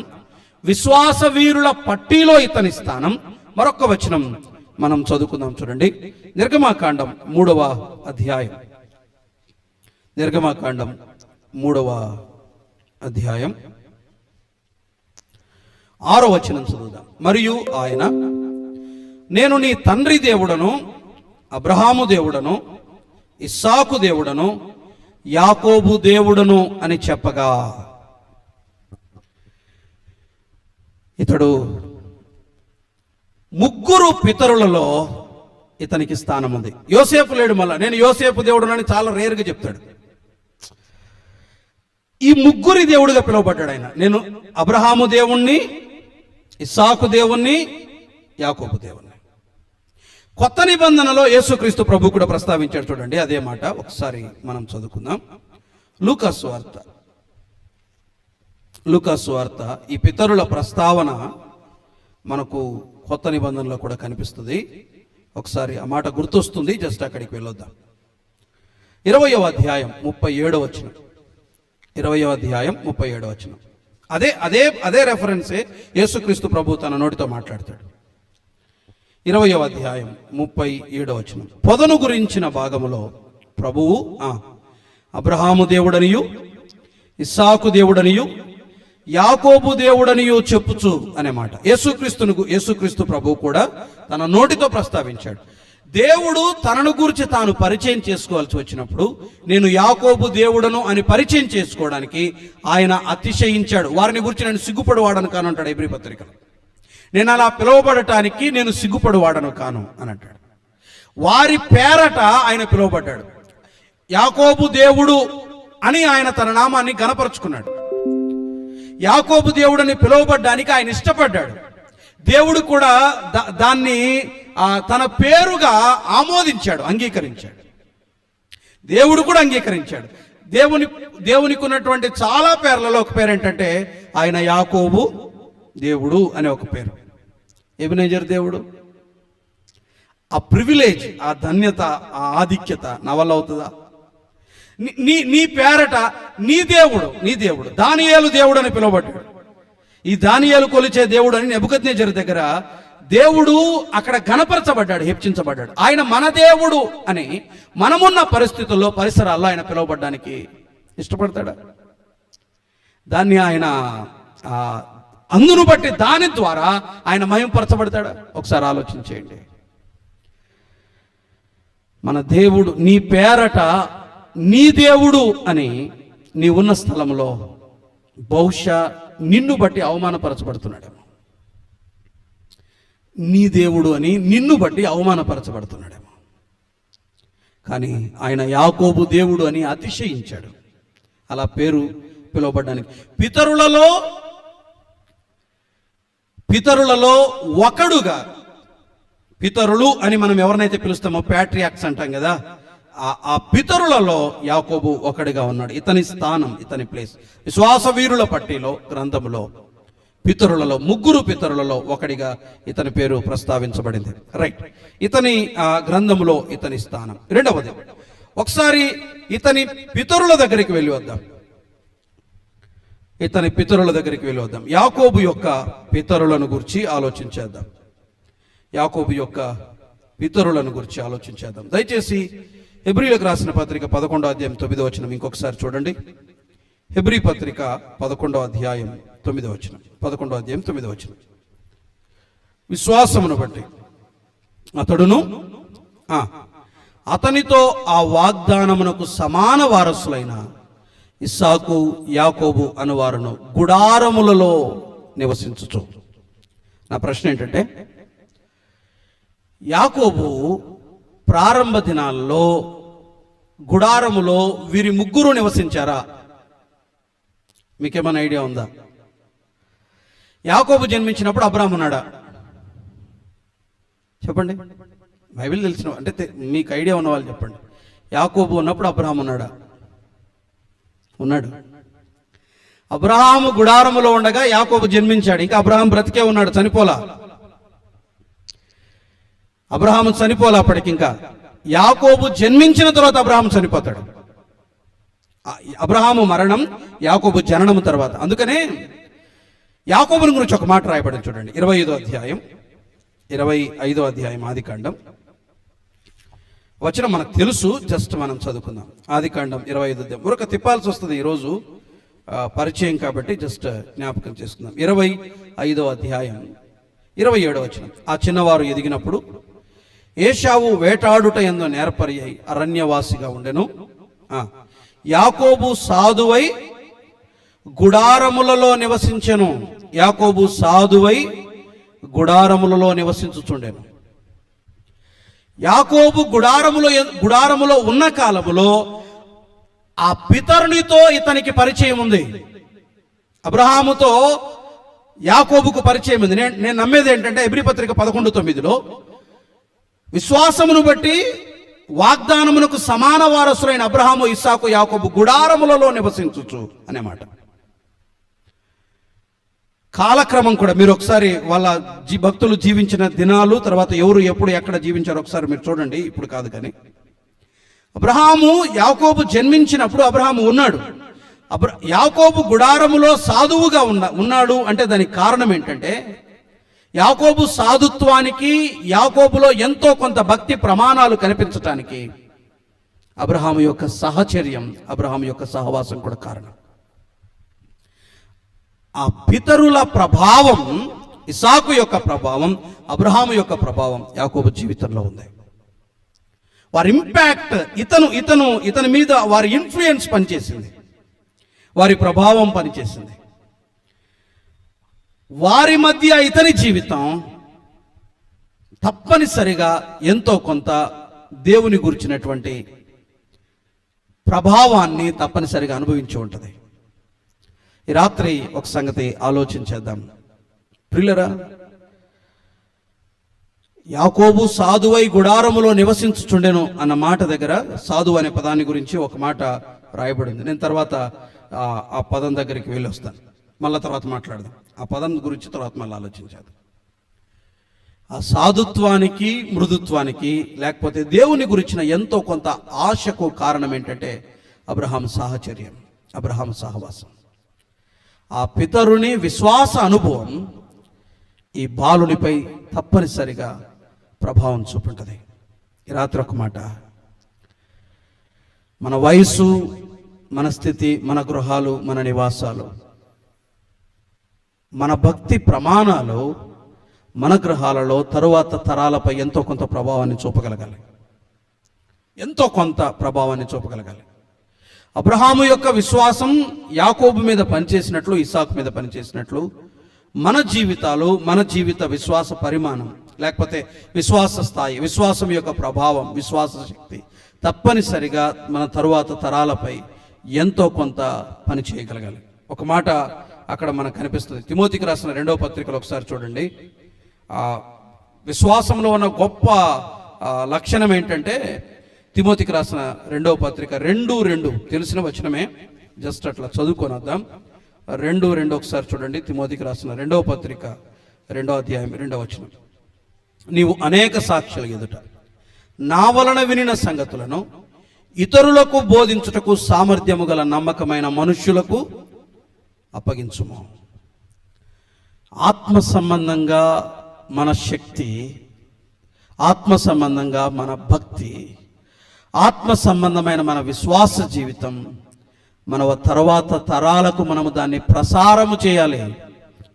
S1: విశ్వాస వీరుల పట్టిలో ఇతని స్థానం. మరొక వచనం మనం చదువుకుందాం, చూడండి. నిర్గమాకాండం 3వ అధ్యాయం, 6వ వచనం చదువుదాం. మరియు ఆయన, నేను నీ తండ్రి దేవుడను, అబ్రహాము దేవుడను, ఇస్సాకు దేవుడను, యాకోబు దేవుడను అని చెప్పగా, ఇతడు ముగ్గురు పితరులలో ఇతనికి స్థానం ఉంది. యోసేపు లేడు. మళ్ళా నేను యోసేపు దేవుడను అని చాలా రేరుగా చెప్తాడు. ఈ ముగ్గురి దేవుడిగా పిలువబడ్డాడు ఆయన. నేను అబ్రహాము దేవుణ్ణి, ఇస్సాకు దేవుణ్ణి, యాకోబు దేవుణ్ణి. కొత్త నిబంధనలో యేసుక్రీస్తు ప్రభు కూడా ప్రస్తావించాడు చూడండి, అదే మాట ఒకసారి మనం చదువుకుందాం. లూకాసు వార్త ఈ పితరుల ప్రస్తావన మనకు కొత్త నిబంధనలో కూడా కనిపిస్తుంది. ఒకసారి ఆ మాట గుర్తొస్తుంది, జస్ట్ అక్కడికి వెళ్ళొద్దాం. 20వ అధ్యాయం 37వ వచనం. 20వ అధ్యాయం 37వ వచనం. అదే రెఫరెన్సే యేసుక్రీస్తు ప్రభు తన నోటితో మాట్లాడతాడు. 20వ అధ్యాయం 37వ వచనం. పొదను గురించిన భాగములో ప్రభువు అబ్రహాము దేవుడనియు ఇస్సాకు దేవుడనియు యాకోబు దేవుడనియు చెప్పుచు అనే మాట యేసుక్రీస్తు ప్రభువు కూడా తన నోటితో ప్రస్తావించాడు. దేవుడు తనను గురించి తాను పరిచయం చేసుకోవాల్సి వచ్చినప్పుడు నేను యాకోబు దేవుడను అని పరిచయం చేసుకోవడానికి ఆయన అతిశయించాడు. వారిని గురించి నేను సిగ్గుపడువాడను కాను అంటాడు హెబ్రీ పత్రికలో. నేను అలా పిలువబడటానికి నేను సిగ్గుపడువాడను కాను అని అంటాడు. వారి పేరట ఆయన పిలువబడ్డాడు. యాకోబు దేవుడు అని ఆయన తన నామాన్ని ఘనపరుచుకున్నాడు. యాకోబు దేవుడని పిలువబడ్డానికి ఆయన ఇష్టపడ్డాడు. దేవుడు కూడా దాన్ని తన పేరుగా ఆమోదించాడు, అంగీకరించాడు. దేవుడు కూడా అంగీకరించాడు. దేవునికి ఉన్నటువంటి చాలా పేర్లలో ఒక పేరు ఏంటంటే ఆయన యాకోబు దేవుడు అనే ఒక పేరు. ఎబెనెజర్ దేవుడు. ఆ ప్రివిలేజ్, ఆ ధన్యత, ఆ ఆధిక్యత నా వల్ల అవుతుందా? నీ పేరట నీ దేవుడు దానియేలు దేవుడు అని పిలువబడ్డాడు. ఈ దానియేలు కొలిచే దేవుడు అని నెబుకద్నెజరు దగ్గర దేవుడు అక్కడ ఘనపరచబడ్డాడు, హెచ్చించబడ్డాడు. ఆయన మన దేవుడు అని మనమున్న పరిస్థితుల్లో పరిసరాల్లో ఆయన పిలువబడ్డానికి ఇష్టపడతాడా? దాన్ని ఆయన అందును బట్టి దాని ద్వారా ఆయన మహిమపరచబడతాడా? ఒకసారి ఆలోచించేయండి. మన దేవుడు నీ పేరట నీ దేవుడు అని నీ ఉన్న స్థలంలో బహుశా నిన్ను బట్టి అవమానపరచబడుతున్నాడేమో. నీ దేవుడు అని నిన్ను బట్టి అవమానపరచబడుతున్నాడేమో. కానీ ఆయన యాకోబు దేవుడు అని అతిశయించాడు, అలా పేరు పిలువబడ్డానికి. పితరులలో ఒకడుగా, పితరులు అని మనం ఎవరినైతే పిలుస్తామో ప్యాట్రియాక్స్ అంటాం కదా, ఆ పితరులలో యాకోబు ఒకడిగా ఉన్నాడు. ఇతని స్థానం, ఇతని ప్లేస్ విశ్వాస వీరుల పట్టిలో గ్రంథములో ముగ్గురు పితరులలో ఒకడిగా ఇతని పేరు ప్రస్తావించబడింది. రైట్, ఇతని గ్రంథములో ఇతని స్థానం. రెండవది, ఒకసారి ఇతని పితరుల దగ్గరికి వెళ్ళి వద్దాం. యాకోబు యొక్క పితరులను గురించి ఆలోచించేద్దాం. దయచేసి హెబ్రీలకు రాసిన పత్రిక 11వ అధ్యాయం 9వ వచనం ఇంకొకసారి చూడండి. హెబ్రీ పత్రిక 11వ అధ్యాయం 9వ వచనం. విశ్వాసమును బట్టి అతడును అతనితో ఆ వాగ్దానమునకు సమాన వారసులైన ఇస్సాకు యాకోబు అనువారును గుడారములలో నివసించుచు. నా ప్రశ్న ఏంటంటే, యాకోబు ప్రారంభ దినాల్లో గుడారములో వీరి ముగ్గురు నివసించారా? మీకేమైనా ఐడియా ఉందా? యాకోబు జన్మించినప్పుడు అబ్రాహాము ఉన్నాడా? చెప్పండి. బైబిల్ తెలిసిన అంటే మీకు ఐడియా ఉన్న వాళ్ళు చెప్పండి. యాకోబు ఉన్నప్పుడు అబ్రాహాము ఉన్నాడా? ఉన్నాడు. అబ్రహాము గుడారములో ఉండగా యాకోబు జన్మించాడు. ఇంకా అబ్రహాం బ్రతికే ఉన్నాడు, చనిపోలా. అబ్రహాము చనిపోలా అప్పటికి. ఇంకా యాకోబు జన్మించిన తర్వాత అబ్రహాము చనిపోతాడు. అబ్రహాము మరణం, యాకోబు జననం తర్వాత. అందుకనే యాకోబుని గురించి ఒక మాట రాయబడింది చూడండి. 25వ అధ్యాయం ఆదికాండం వచనం మనకు తెలుసు, జస్ట్ మనం చదువుకుందాం. ఆదికాండం 25 ఊరక తిప్పాల్సి వస్తుంది ఈరోజు పరిచయం కాబట్టి జస్ట్ జ్ఞాపకం చేసుకుందాం. 25వ అధ్యాయం 27వ వచనం. ఆ చిన్నవారు ఎదిగినప్పుడు ఏశావు వేటాడుట యందు నేర్పరి అయి అరణ్యవాసిగా ఉండెను. యాకోబు సాధువై గుడారములలో నివసించెను. యాకోబు సాధువై గుడారములలో నివసించుచుండెను. యాకోబు గుడారములో ఉన్న కాలములో ఆ పితరునితో ఇతనికి పరిచయం ఉంది. అబ్రహాముతో యాకోబుకు పరిచయం ఉంది. నేను నమ్మేది ఏంటంటే హెబ్రీ పత్రిక 11:9 విశ్వాసమును బట్టి వాగ్దానమునకు సమాన వారసులైన అబ్రహాము, ఇస్సాకు, యాకోబు గుడారములలో నివసించుచు అనే మాట. కాలక్రమం కూడా మీరు ఒకసారి వాళ్ళ భక్తులు జీవించిన దినాలు, తర్వాత ఎవరు ఎప్పుడు ఎక్కడ జీవించారో ఒకసారి మీరు చూడండి. ఇప్పుడు కాదు కానీ అబ్రహాము, యాకోబు జన్మించినప్పుడు అబ్రహాము ఉన్నాడు. యాకోబు గుడారములో సాధువుగా ఉన్నాడు అంటే దానికి కారణం ఏంటంటే, యాకోబు సాధుత్వానికి, యాకోబులో ఎంతో కొంత భక్తి ప్రమాణాలు కనిపించటానికి అబ్రహాము యొక్క సహచర్యం, అబ్రహాము యొక్క సహవాసం కూడా కారణం. ఆ పితరుల ప్రభావం, ఇస్సాకు యొక్క ప్రభావం, అబ్రహాము యొక్క ప్రభావం యాకోబు జీవితంలో ఉంది. వారి ఇంపాక్ట్, ఇతని మీద వారి ఇన్ఫ్లుయెన్స్ పనిచేసింది, వారి ప్రభావం పనిచేసింది. వారి మధ్య ఇతని జీవితం తప్పనిసరిగా ఎంతో కొంత దేవుని గురించినటువంటి ప్రభావాన్ని తప్పనిసరిగా అనుభవించి ఉంటుంది. ఈ రాత్రి ఒక సంగతి ఆలోచించేద్దాం ప్రియులరా. యాకోబు సాధువై గుడారములో నివసించుచుండెను అన్న మాట దగ్గర సాధువు అనే పదాన్ని గురించి ఒక మాట రాయబడింది. నేను తర్వాత ఆ పదం దగ్గరికి వెళ్ళి వస్తాను, మళ్ళీ తర్వాత మాట్లాడదాం. ఆ పదం గురించి తర్వాత మళ్ళీ ఆలోచించాలి. ఆ సాధుత్వానికి, మృదుత్వానికి, లేకపోతే దేవుని గురించిన ఎంతో కొంత ఆశకు కారణం ఏంటంటే అబ్రహాం సాహచర్యం, అబ్రహాం సహవాసం. ఆ పితరుని విశ్వాస అనుభవం ఈ బాలునిపై తప్పనిసరిగా ప్రభావం చూపుంటుంది. ఈ రాత్రి ఒక మాట, మన వయసు, మన స్థితి, మన గృహాలు, మన నివాసాలు, మన భక్తి ప్రమాణాలు మన గృహాలలో తరువాత తరాలపై ఎంతో కొంత ప్రభావాన్ని చూపగలగాలి, ఎంతో కొంత ప్రభావాన్ని చూపగలగాలి. అబ్రహాము యొక్క విశ్వాసం యాకోబు మీద పనిచేసినట్లు, ఇస్సాకు మీద పనిచేసినట్లు మన జీవితాలు, మన జీవిత విశ్వాస పరిమాణం, లేకపోతే విశ్వాస స్థాయి, విశ్వాసం యొక్క ప్రభావం, విశ్వాస శక్తి తప్పనిసరిగా మన తరువాత తరాలపై ఎంతో కొంత పని చేయగలగాలి. ఒక మాట అక్కడ మనకు కనిపిస్తుంది. తిమోతికి రాసిన 2వ పత్రికలో ఒకసారి చూడండి. విశ్వాసంలో ఉన్న గొప్ప లక్షణం ఏంటంటే, తిమోతికి రాసిన 2వ పత్రిక 2:2 తెలిసిన వచనమే, జస్ట్ అట్లా చదువుకొని వద్దాం. 2:2 ఒకసారి చూడండి. తిమోతికి రాసిన 2వ పత్రిక 2వ అధ్యాయం 2వ వచనం. నీవు అనేక సాక్షుల ఎదుట నా వలన వినిన సంగతులను ఇతరులకు బోధించుటకు సామర్థ్యము గల నమ్మకమైన మనుష్యులకు అప్పగించుము. ఆత్మ సంబంధంగా మన శక్తి, ఆత్మ సంబంధంగా మన భక్తి, ఆత్మ సంబంధమైన మన విశ్వాస జీవితం మన తర్వాత తరాలకు మనము దాన్ని ప్రసారము చేయాలి,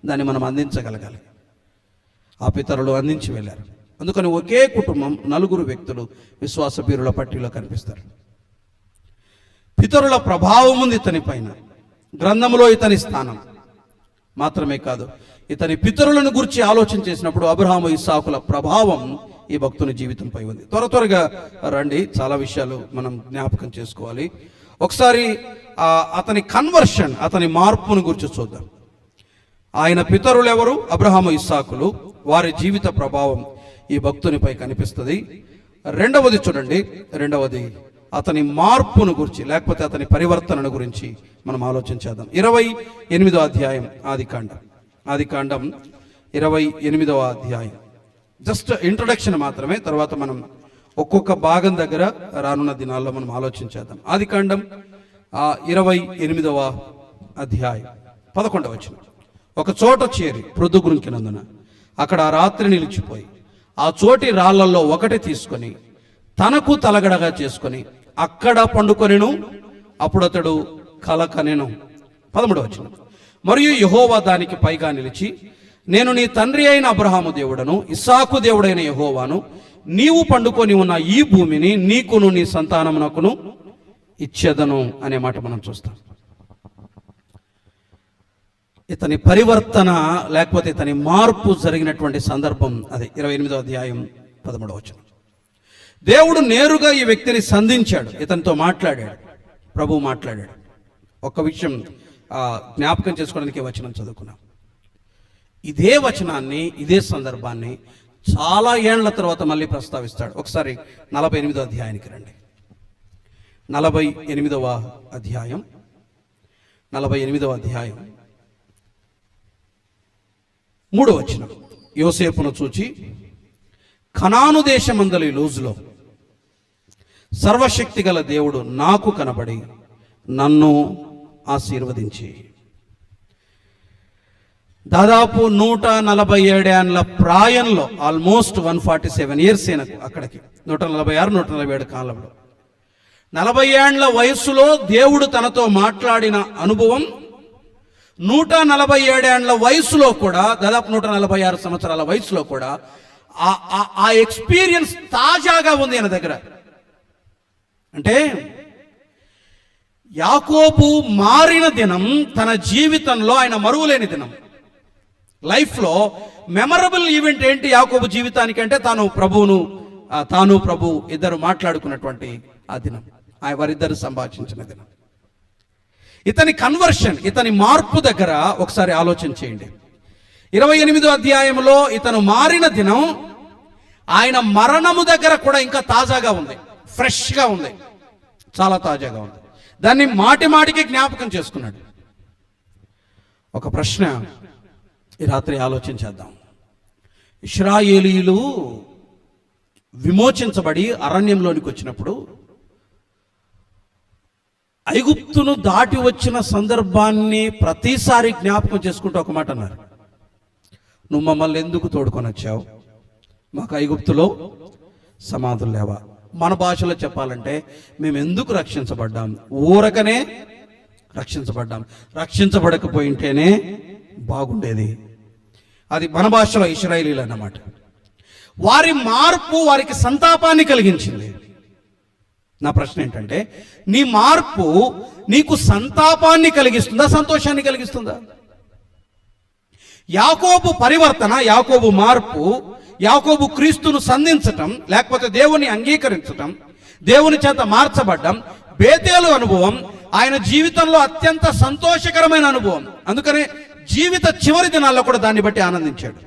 S1: దాన్ని మనం అందించగలగాలి. ఆ పితరులు అందించి వెళ్ళారు. అందుకని ఒకే కుటుంబం 4 వ్యక్తులు విశ్వాస వీరుల పట్టిలో కనిపిస్తారు. పితరుల ప్రభావం ఉంది ఇతని పైన. గ్రంథంలో ఇతని స్థానం మాత్రమే కాదు, ఇతని పితరులను గురించి ఆలోచన చేసినప్పుడు అబ్రహాము, ఇస్సాకుల ప్రభావం ఈ భక్తుని జీవితంపై ఉంది. త్వరగా రండి, చాలా విషయాలు మనం జ్ఞాపకం చేసుకోవాలి. ఒకసారి అతని కన్వర్షన్, అతని మార్పును గురించి చూద్దాం. ఆయన పితరులు ఎవరు? అబ్రహాము, ఇస్సాకులు. వారి జీవిత ప్రభావం ఈ భక్తునిపై కనిపిస్తుంది. రెండవది చూడండి, రెండవది అతని మార్పును గురించి, లేకపోతే అతని పరివర్తనను గురించి మనం ఆలోచించేద్దాం. 28వ అధ్యాయం ఆదికాండం 28వ అధ్యాయం. జస్ట్ ఇంట్రొడక్షన్ మాత్రమే, తర్వాత మనం ఒక్కొక్క భాగం దగ్గర రానున్న దినాల్లో మనం ఆలోచించేద్దాం. ఆదికాండం 28వ అధ్యాయం 11వ వచనం. ఒక చోట చేరి ప్రొద్దుగుంకినందున అక్కడ ఆ రాత్రి నిలిచిపోయి ఆ చోటి రాళ్లలో ఒకటి తీసుకొని తనకు తలగడగా చేసుకొని అక్కడ పండుకొనెను. అప్పుడు అతడు కలకనెను. 13వ వచనం. మరియు యెహోవా దానికి పైగా నిలిచి, నేను నీ తండ్రి అయిన అబ్రహాము దేవుడను, ఇస్సాకు దేవుడైన యెహోవాను, నీవు పండుకొని ఉన్న ఈ భూమిని నీకును నీ సంతానమునకును ఇచ్చేదను అనే మాట మనం చూస్తాం. ఇతని పరివర్తన, లేకపోతే ఇతని మార్పు జరిగినటువంటి సందర్భం అది 28వ అధ్యాయం 13వ వచనం. దేవుడు నేరుగా ఈ వ్యక్తిని సంధించాడు, ఇతనితో మాట్లాడాడు, ప్రభువు మాట్లాడాడు. ఒక విషయం జ్ఞాపకం చేసుకోవడానికి వచనం చదువుకున్నాం. ఇదే వచనాన్ని, ఇదే సందర్భాన్ని చాలా ఏళ్ల తర్వాత మళ్ళీ ప్రస్తావిస్తాడు. ఒకసారి 48వ అధ్యాయానికి రండి. 48వ అధ్యాయం 48వ అధ్యాయం 3వ వచనం. యోసేపును చూచి కనాను దేశమందలి లూజులో సర్వశక్తి గల దేవుడు నాకు కనబడి నన్ను ఆశీర్వదించి, దాదాపు 147 ఏళ్ల ప్రాయంలో, ఆల్మోస్ట్ 147 ఇయర్స్ అయినకు అక్కడికి, 146 147 కాలంలో, 40 ఏళ్ల వయస్సులో దేవుడు తనతో మాట్లాడిన అనుభవం 147 ఏళ్ల వయసులో కూడా, దాదాపు 146 సంవత్సరాల వయసులో కూడా ఆ ఎక్స్పీరియన్స్ తాజాగా ఉంది ఆయన దగ్గర. అంటే యాకోబు మారిన దినం తన జీవితంలో ఆయన మరువలేని దినం. లైఫ్లో మెమరబుల్ ఈవెంట్ ఏంటి యాకోబు జీవితానికి అంటే తాను ప్రభు ఇద్దరు మాట్లాడుకున్నటువంటి ఆ దినం, వారిద్దరు సంభాషించిన దినం. ఇతని కన్వర్షన్, ఇతని మార్పు దగ్గర ఒకసారి ఆలోచన చేయండి. 28వ అధ్యాయంలో ఇతను మారిన దినం ఆయన మరణము దగ్గర కూడా ఇంకా తాజాగా ఉంది, ఫ్రెష్గా ఉంది, చాలా తాజాగా ఉంది. దాన్ని మాటి మాటికి జ్ఞాపకం చేసుకున్నాడు. ఒక ప్రశ్న ఈ రాత్రి ఆలోచించేద్దాం. ఇశ్రాయేలీయులు విమోచించబడి అరణ్యంలోనికి వచ్చినప్పుడు ఐగుప్తును దాటి వచ్చిన సందర్భాన్ని ప్రతిసారి జ్ఞాపకం చేసుకుంటూ ఒక మాట అన్నారు, నువ్వు మమ్మల్ని ఎందుకు తోడుకొని వచ్చావు, మాకు ఐగుప్తులో సమాధులు లేవా? మన భాషలో చెప్పాలంటే మేము ఎందుకు రక్షించబడ్డాం? ఊరకనే రక్షించబడ్డాం, రక్షించబడకపోయింటేనే బాగుండేది. అది మన భాషలో ఇశ్రాయేలీలు అన్నమాట. వారి మార్పు వారికి సంతాపాన్ని కలిగించింది. నా ప్రశ్న ఏంటంటే, నీ మార్పు నీకు సంతాపాన్ని కలిగిస్తుందా, సంతోషాన్ని కలిగిస్తుందా? యాకోబు పరివర్తన, యాకోబు మార్పు, యాకోబు క్రీస్తును సంధించటం, లేకపోతే దేవుని అంగీకరించటం, దేవుని చేత మార్చబడ్డం, బేతేలు అనుభవం ఆయన జీవితంలో అత్యంత సంతోషకరమైన అనుభవం. అందుకనే జీవిత చివరి దినాల్లో కూడా దాన్ని బట్టి ఆనందించాడు.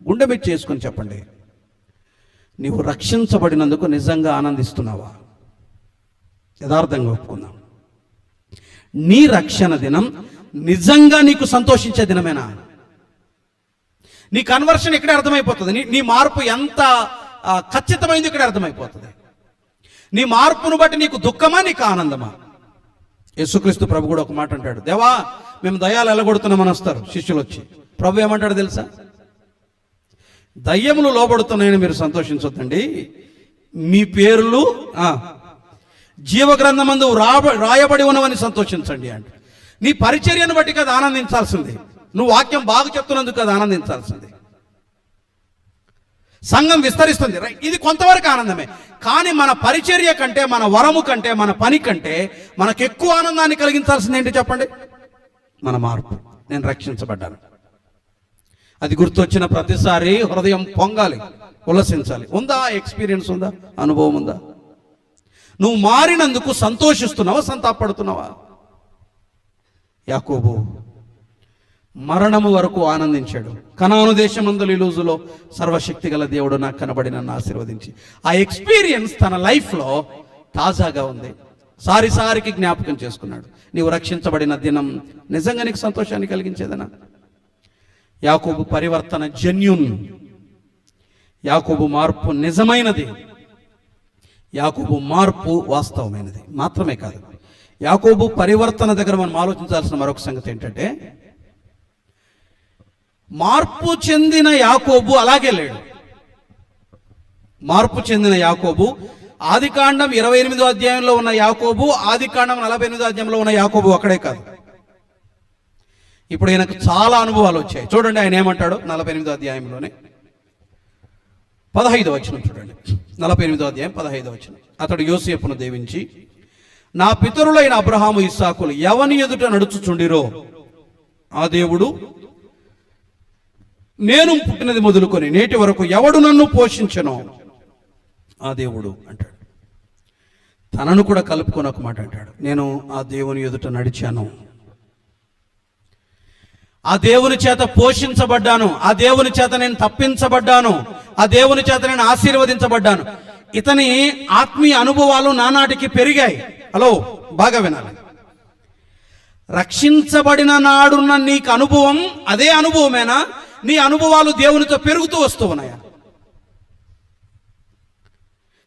S1: గుండె మీద చేసుకుని చెప్పండి, నీవు రక్షించబడినందుకు నిజంగా ఆనందిస్తున్నావా? యథార్థంగా ఒప్పుకుందాం. నీ రక్షణ దినం నిజంగా నీకు సంతోషించే దినమేనా? నీ కన్వర్షన్ ఇక్కడే అర్థమైపోతుంది. నీ మార్పు ఎంత ఖచ్చితమైంది ఇక్కడే అర్థమైపోతుంది. నీ మార్పును బట్టి నీకు దుఃఖమా, నీకు ఆనందమా? యేసుక్రీస్తు ప్రభు కూడా ఒక మాట అంటాడు, దేవా మేము దయ్యాలు ఎలగొడుతున్నామని వస్తారు శిష్యులు వచ్చి. ప్రభు ఏమంటాడు తెలుసా? దయ్యములు లోబడుతున్నాయని మీరు సంతోషించొద్దండి, మీ పేర్లు జీవగ్రంథమందు రాయబడి ఉన్నవని సంతోషించండి అంటే. నీ పరిచర్యను బట్టి కదా ఆనందించాల్సింది, నువ్వు వాక్యం బాగా చెప్తున్నందుకు కదా ఆనందించాల్సింది. సంఘం విస్తరిస్తుంది, ఇది కొంతవరకు ఆనందమే. కానీ మన పరిచర్య కంటే, మన వరము కంటే, మన పని కంటే మనకు ఎక్కువ ఆనందాన్ని కలిగించాల్సింది ఏంటి చెప్పండి? మన మార్పు. నేను రక్షించబడ్డాను, అది గుర్తొచ్చిన ప్రతిసారి హృదయం పొంగాలి, ఉల్లసించాలి. ఉందా ఎక్స్పీరియన్స్? ఉందా అనుభవం? ఉందా? నువ్వు మారినందుకు సంతోషిస్తున్నావా, సంతాపడుతున్నావా? యాకోబు మరణము వరకు ఆనందించాడు. కనాను దేశమందలి లూజులో సర్వశక్తి గల దేవుడు నాకు కనబడి నన్ను ఆశీర్వదించి. ఆ ఎక్స్పీరియన్స్ తన లైఫ్లో తాజాగా ఉంది. సారికి జ్ఞాపకం చేసుకున్నాడు. నీవు రక్షించబడిన దినం నిజంగా నీకు సంతోషాన్ని కలిగించేదనా? యాకోబు పరివర్తన జెన్యూన్, యాకోబు మార్పు నిజమైనది, యాకోబు మార్పు వాస్తవమైనది. మాత్రమే కాదు, యాకోబు పరివర్తన దగ్గర మనం ఆలోచించాల్సిన మరొక సంగతి ఏంటంటే, మార్పు చెందిన యాకోబు అలాగే లేడు. మార్పు చెందిన యాకోబు ఆదికాండం 28వ అధ్యాయంలో ఉన్న యాకోబు, ఆదికాండం 48వ అధ్యాయంలో ఉన్న యాకోబు అక్కడే కాదు. ఇప్పుడు ఈయనకు చాలా అనుభవాలు వచ్చాయి. చూడండి ఆయన ఏమంటాడు 48వ అధ్యాయంలోనే 15వ వచనం చూడండి. 48వ అధ్యాయం 15వ వచనం. అతడు యోసేపును దీవించి, నా పితరులైన అబ్రహాము ఇస్సాకులు ఎవని ఎదుట నడుచుచుండిరో ఆ దేవుడు, నేను పుట్టినది మొదలుకొని నేటి వరకు ఎవడు నన్ను పోషించనో ఆ దేవుడు అంటాడు. తనను కూడా కలుపుకొని ఒక మాట అంటాడు, నేను ఆ దేవుని ఎదుట నడిచాను. ఆ దేవుని చేత పోషించబడ్డాను, ఆ దేవుని చేత నేను తప్పించబడ్డాను, ఆ దేవుని చేత నేను ఆశీర్వదించబడ్డాను. ఇతని ఆత్మీయ అనుభవాలు నానాటికి పెరిగాయి. హలో, బాగా వినాలి. రక్షించబడిన నాడున్న నీకు అనుభవం అదే అనుభవమేనా? నీ అనుభవాలు దేవునితో పెరుగుతూ వస్తూ ఉన్నాయా?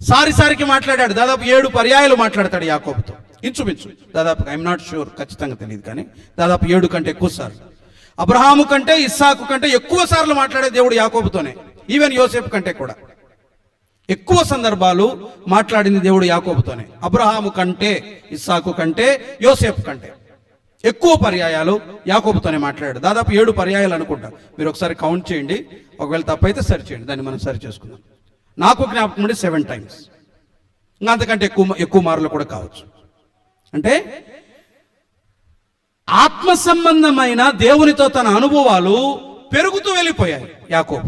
S1: సారికి మాట్లాడాడు, దాదాపు 7 పర్యాయాలు మాట్లాడతాడు యాకోబుతో, ఇంచుమించు దాదాపు. ఐఎమ్ నాట్ షూర్, ఖచ్చితంగా తెలియదు, కానీ దాదాపు 7 కంటే ఎక్కువ సార్లు. అబ్రహాము కంటే ఇస్సాకు కంటే ఎక్కువ సార్లు మాట్లాడే దేవుడు యాకోబుతోనే, ఈవెన్ యోసేపు కంటే కూడా ఎక్కువ సందర్భాలు మాట్లాడింది దేవుడు యాకోబుతోనే. అబ్రహాము కంటే, ఇస్సాకు కంటే, యోసేపు కంటే ఎక్కువ పర్యాయాలు యాకోబుతోనే మాట్లాడాడు. దాదాపు 7 పర్యాయాలు అనుకుంటా. మీరు ఒకసారి కౌంట్ చేయండి, ఒకవేళ తప్పైతే సరి చేయండి, దాన్ని మనం సరి చేసుకుందాం. నాకు జ్ఞాపకం ఉండి 7 times, ఇంకా అంతకంటే ఎక్కువ మార్లు కూడా కావచ్చు. అంటే ఆత్మ సంబంధమైన దేవునితో తన అనుభవాలు పెరుగుతూ వెళ్ళిపోయాయి యాకోబు.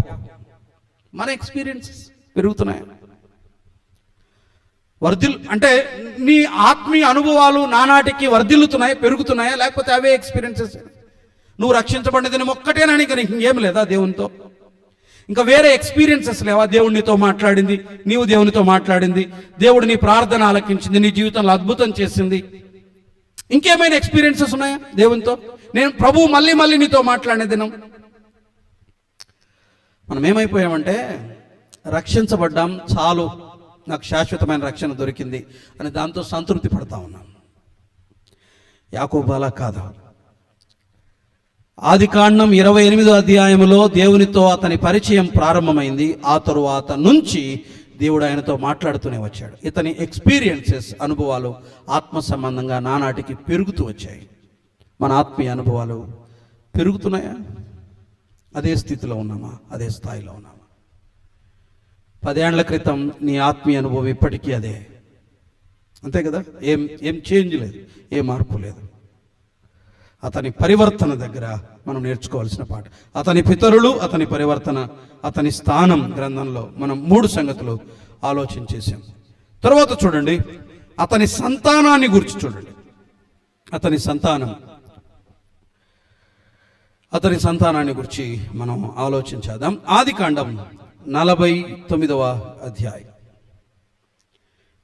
S1: మన ఎక్స్పీరియన్సెస్ పెరుగుతున్నాయి. అంటే నీ ఆత్మీయ అనుభవాలు నానాటికి వర్ధిల్లుతున్నాయి, పెరుగుతున్నాయా? లేకపోతే అవే ఎక్స్పీరియన్సెస్? నువ్వు రక్షించబడినది ఒక్కటేనా? నీకు ఇంకేం లేదా దేవునితో? ఇంకా వేరే ఎక్స్పీరియన్సెస్ లేవా? దేవునితో మాట్లాడింది, నీవు దేవునితో మాట్లాడింది, దేవుడు నీ ప్రార్థన ఆలకించింది, నీ జీవితంలో అద్భుతం చేసింది, ఇంకేమైనా ఎక్స్పీరియన్సెస్ ఉన్నాయా దేవునితో? నేను ప్రభువు మళ్ళీ మళ్ళీ నీతో మాట్లాడే దినం. మనం ఏమైపోయామంటే, రక్షించబడ్డాం చాలు, నాకు శాశ్వతమైన రక్షణ దొరికింది అని దాంతో సంతృప్తి పడతా ఉన్నాం. యాకోబు అలా కాదు. ఆదికాండం 28వ అధ్యాయంలో దేవునితో అతని పరిచయం ప్రారంభమైంది. ఆ తరువాత నుంచి దేవుడు ఆయనతో మాట్లాడుతూనే వచ్చాడు. ఇతని ఎక్స్పీరియన్సెస్, అనుభవాలు ఆత్మ సంబంధంగా నానాటికి పెరుగుతూ వచ్చాయి. మన ఆత్మీయ అనుభవాలు పెరుగుతున్నాయా? అదే స్థితిలో ఉన్నామా? అదే స్థాయిలో ఉన్నామా? 10 ఏళ్ల క్రితం నీ ఆత్మీయ అనుభవం ఇప్పటికీ అదే, అంతే కదా? ఏం చేంజ్ లేదు, ఏ మార్పు లేదు. అతని పరివర్తన దగ్గర మనం నేర్చుకోవాల్సిన పాట. అతని పితరులు, అతని పరివర్తన, అతని స్థానం గ్రంథంలో మనం 3 సంగతులు ఆలోచన చేశాం. తర్వాత చూడండి, అతని సంతానాన్ని గురించి చూడండి. అతని సంతానాన్ని గురించి మనం ఆలోచించేద్దాం. ఆదికాండం 49వ అధ్యాయం.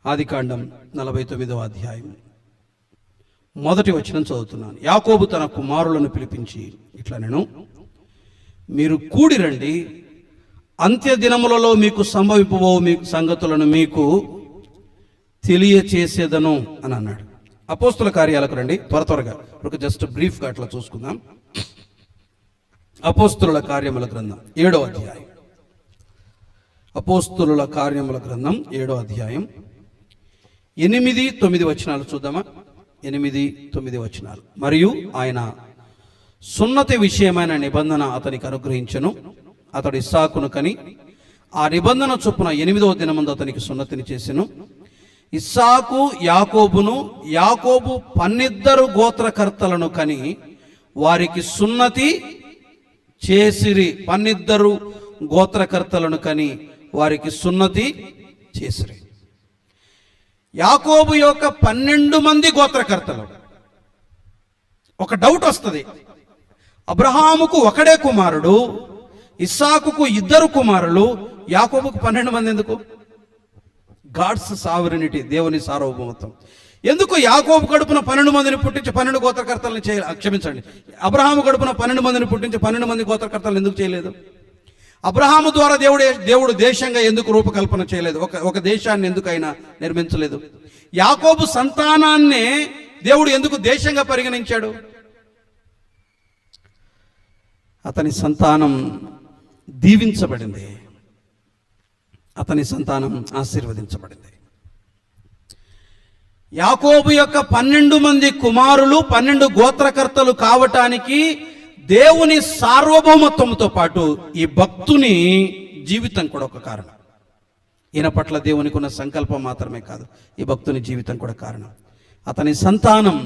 S1: ఆదికాండం 49వ అధ్యాయం మొదటి వచనం చదువుతున్నాను. యాకోబు తన కుమారులను పిలిపించి ఇట్లా, నేను మీరు కూడి రండి, అంత్య దినములలో మీకు సంభవింపబో మీకు సంగతులను మీకు తెలియచేసేదను అని అన్నాడు. అపోస్తుల కార్యాలకు రండి, త్వరగా ఒక జస్ట్ బ్రీఫ్గా అట్లా చూసుకుందాం. అపోస్తుల కార్యముల గ్రంథం 7వ అధ్యాయం. అపోస్తుల కార్యముల గ్రంథం 7వ అధ్యాయం 8-9 వచనాలు చూద్దామా? 8-9 వచనాలు. మరియు ఆయన సున్నతి విషయమైన నిబంధన అతనికి అనుగ్రహించెను. అతడు ఇస్సాకును కని ఆ నిబంధన చొప్పున 8వ దినమందు అతనికి సున్నతిని చేసెను. ఇస్సాకు యాకోబును, యాకోబు 12 గోత్రకర్తలను కని వారికి సున్నతి చేసిరి. 12 గోత్రకర్తలను కని వారికి సున్నతి చేసిరి. యాకోబు యొక్క 12 మంది గోత్రకర్తలు. ఒక డౌట్ వస్తుంది, అబ్రహాముకు ఒకడే కుమారుడు, ఇస్సాకుకు 2 కుమారులు, యాకోబుకు 12 మంది ఎందుకు? గాడ్స్ సావరినిటీ, దేవుని సార్వభౌమత్వం. ఎందుకు యాకోబు కడుపున 12 మందిని పుట్టించి 12 గోత్రకర్తలను క్షమించండి, అబ్రహాము కడుపున 12 మందిని పుట్టించి 12 మంది గోత్రకర్తలను ఎందుకు చేయలేదు? అబ్రహాము ద్వారా దేవుడు దేశంగా ఎందుకు రూపకల్పన చేయలేదు? ఒక దేశాన్ని ఎందుకు ఆయన నిర్మించలేదు? యాకోబు సంతానాన్నే దేవుడు ఎందుకు దేశంగా పరిగణించాడు? అతని సంతానం దీవించబడింది, అతని సంతానం ఆశీర్వదించబడింది. యాకోబు యొక్క 12 మంది కుమారులు 12 గోత్రకర్తలు కావటానికి దేవుని సార్వభౌమత్వంతో పాటు ఈ భక్తుని జీవితం కూడా ఒక కారణం. ఈయన పట్ల దేవునికి ఉన్న సంకల్పం మాత్రమే కాదు, ఈ భక్తుని జీవితం కూడా కారణం. అతని సంతానం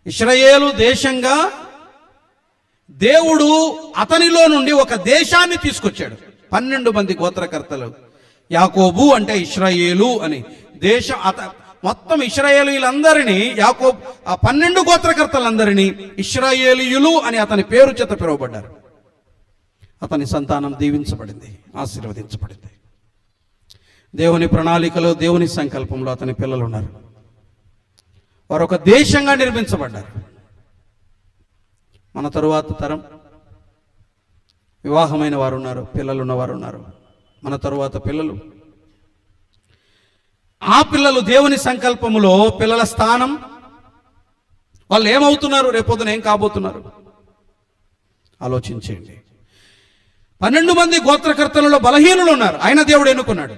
S1: ఇశ్రాయేలు దేశంగా దేవుడు అతనిలో నుండి ఒక దేశాన్ని తీసుకొచ్చాడు. 12 మంది గోత్రకర్తలు. యాకోబు అంటే ఇశ్రాయేలు అని దేశం. మొత్తం ఇశ్రాయేలీయులందరినీ యాకోబు ఆ 12 గోత్రకర్తలందరినీ ఇశ్రాయేలీయులు అని అతని పేరు చేత పిలువబడ్డారు. అతని సంతానం దీవించబడింది, ఆశీర్వదించబడింది. దేవుని ప్రణాళికలో, దేవుని సంకల్పంలో అతని పిల్లలు ఉన్నారు. వారు ఒక దేశంగా నిర్మించబడ్డారు. మన తరువాత తరం వివాహమైన వారు ఉన్నారు, పిల్లలు ఉన్నవారు ఉన్నారు. మన తరువాత పిల్లలు, ఆ పిల్లలు దేవుని సంకల్పములో పిల్లల స్థానం, వాళ్ళు ఏమవుతున్నారు, రేపొద్దున ఏం కాబోతున్నారు ఆలోచించేయండి. 12 మంది గోత్రకర్తలలో బలహీనులు ఉన్నారు, ఆయన దేవుడు ఎన్నుకున్నాడు.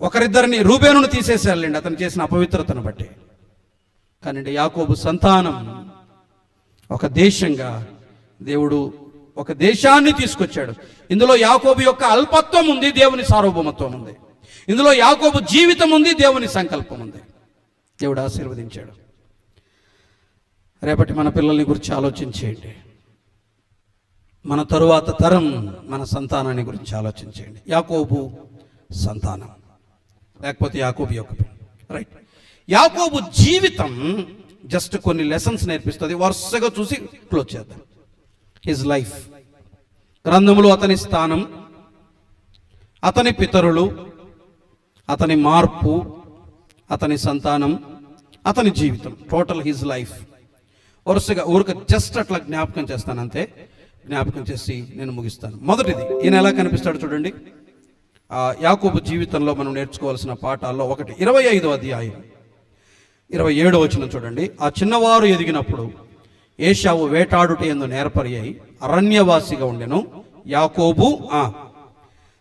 S1: ఒకరిద్దరిని, రూబేనును తీసేసేయాలండి అతను చేసిన అపవిత్రతను బట్టి. కానీ యాకోబు సంతానం ఒక దేశంగా దేవుడు ఒక దేశాన్ని తీసుకొచ్చాడు. ఇందులో యాకోబు యొక్క అల్పత్వం ఉంది, దేవుని సార్వభౌమత్వం ఉంది. ఇందులో యాకోబు జీవితం ఉంది, దేవుని సంకల్పం ఉంది. దేవుడు ఆశీర్వదించాడు. రేపటి మన పిల్లల్ని గురించి ఆలోచించేయండి. మన తరువాత తరం, మన సంతానాన్ని గురించి ఆలోచించేయండి. యాకోబు సంతానం, లేకపోతే యాకోబు యొక్క రైట్. యాకోబు జీవితం జస్ట్ కొన్ని లెసన్స్ నేర్పిస్తుంది. వరుసగా చూసి క్లోజ్ చేద్దాం. హిజ్ లైఫ్ గ్రంథములో అతని స్థానం, అతని పితరులు, అతని మార్పు, అతని సంతానం, అతని జీవితం, టోటల్ హిజ్ లైఫ్. వరుసగా జస్ట్ అట్లా జ్ఞాపకం చేస్తాను అంతే. జ్ఞాపకం చేసి నేను ముగిస్తాను. మొదటిది, ఈయన ఎలా కనిపిస్తాడు చూడండి. యాకోబు జీవితంలో మనం నేర్చుకోవాల్సిన పాఠాల్లో ఒకటి 25వ అధ్యాయం 27వ వచనం చూడండి. ఆ చిన్నవారు ఎదిగినప్పుడు ఏశావు వేటాడుట యందు నేర్పరి అయి అరణ్యవాసిగా ఉండెను. యాకోబు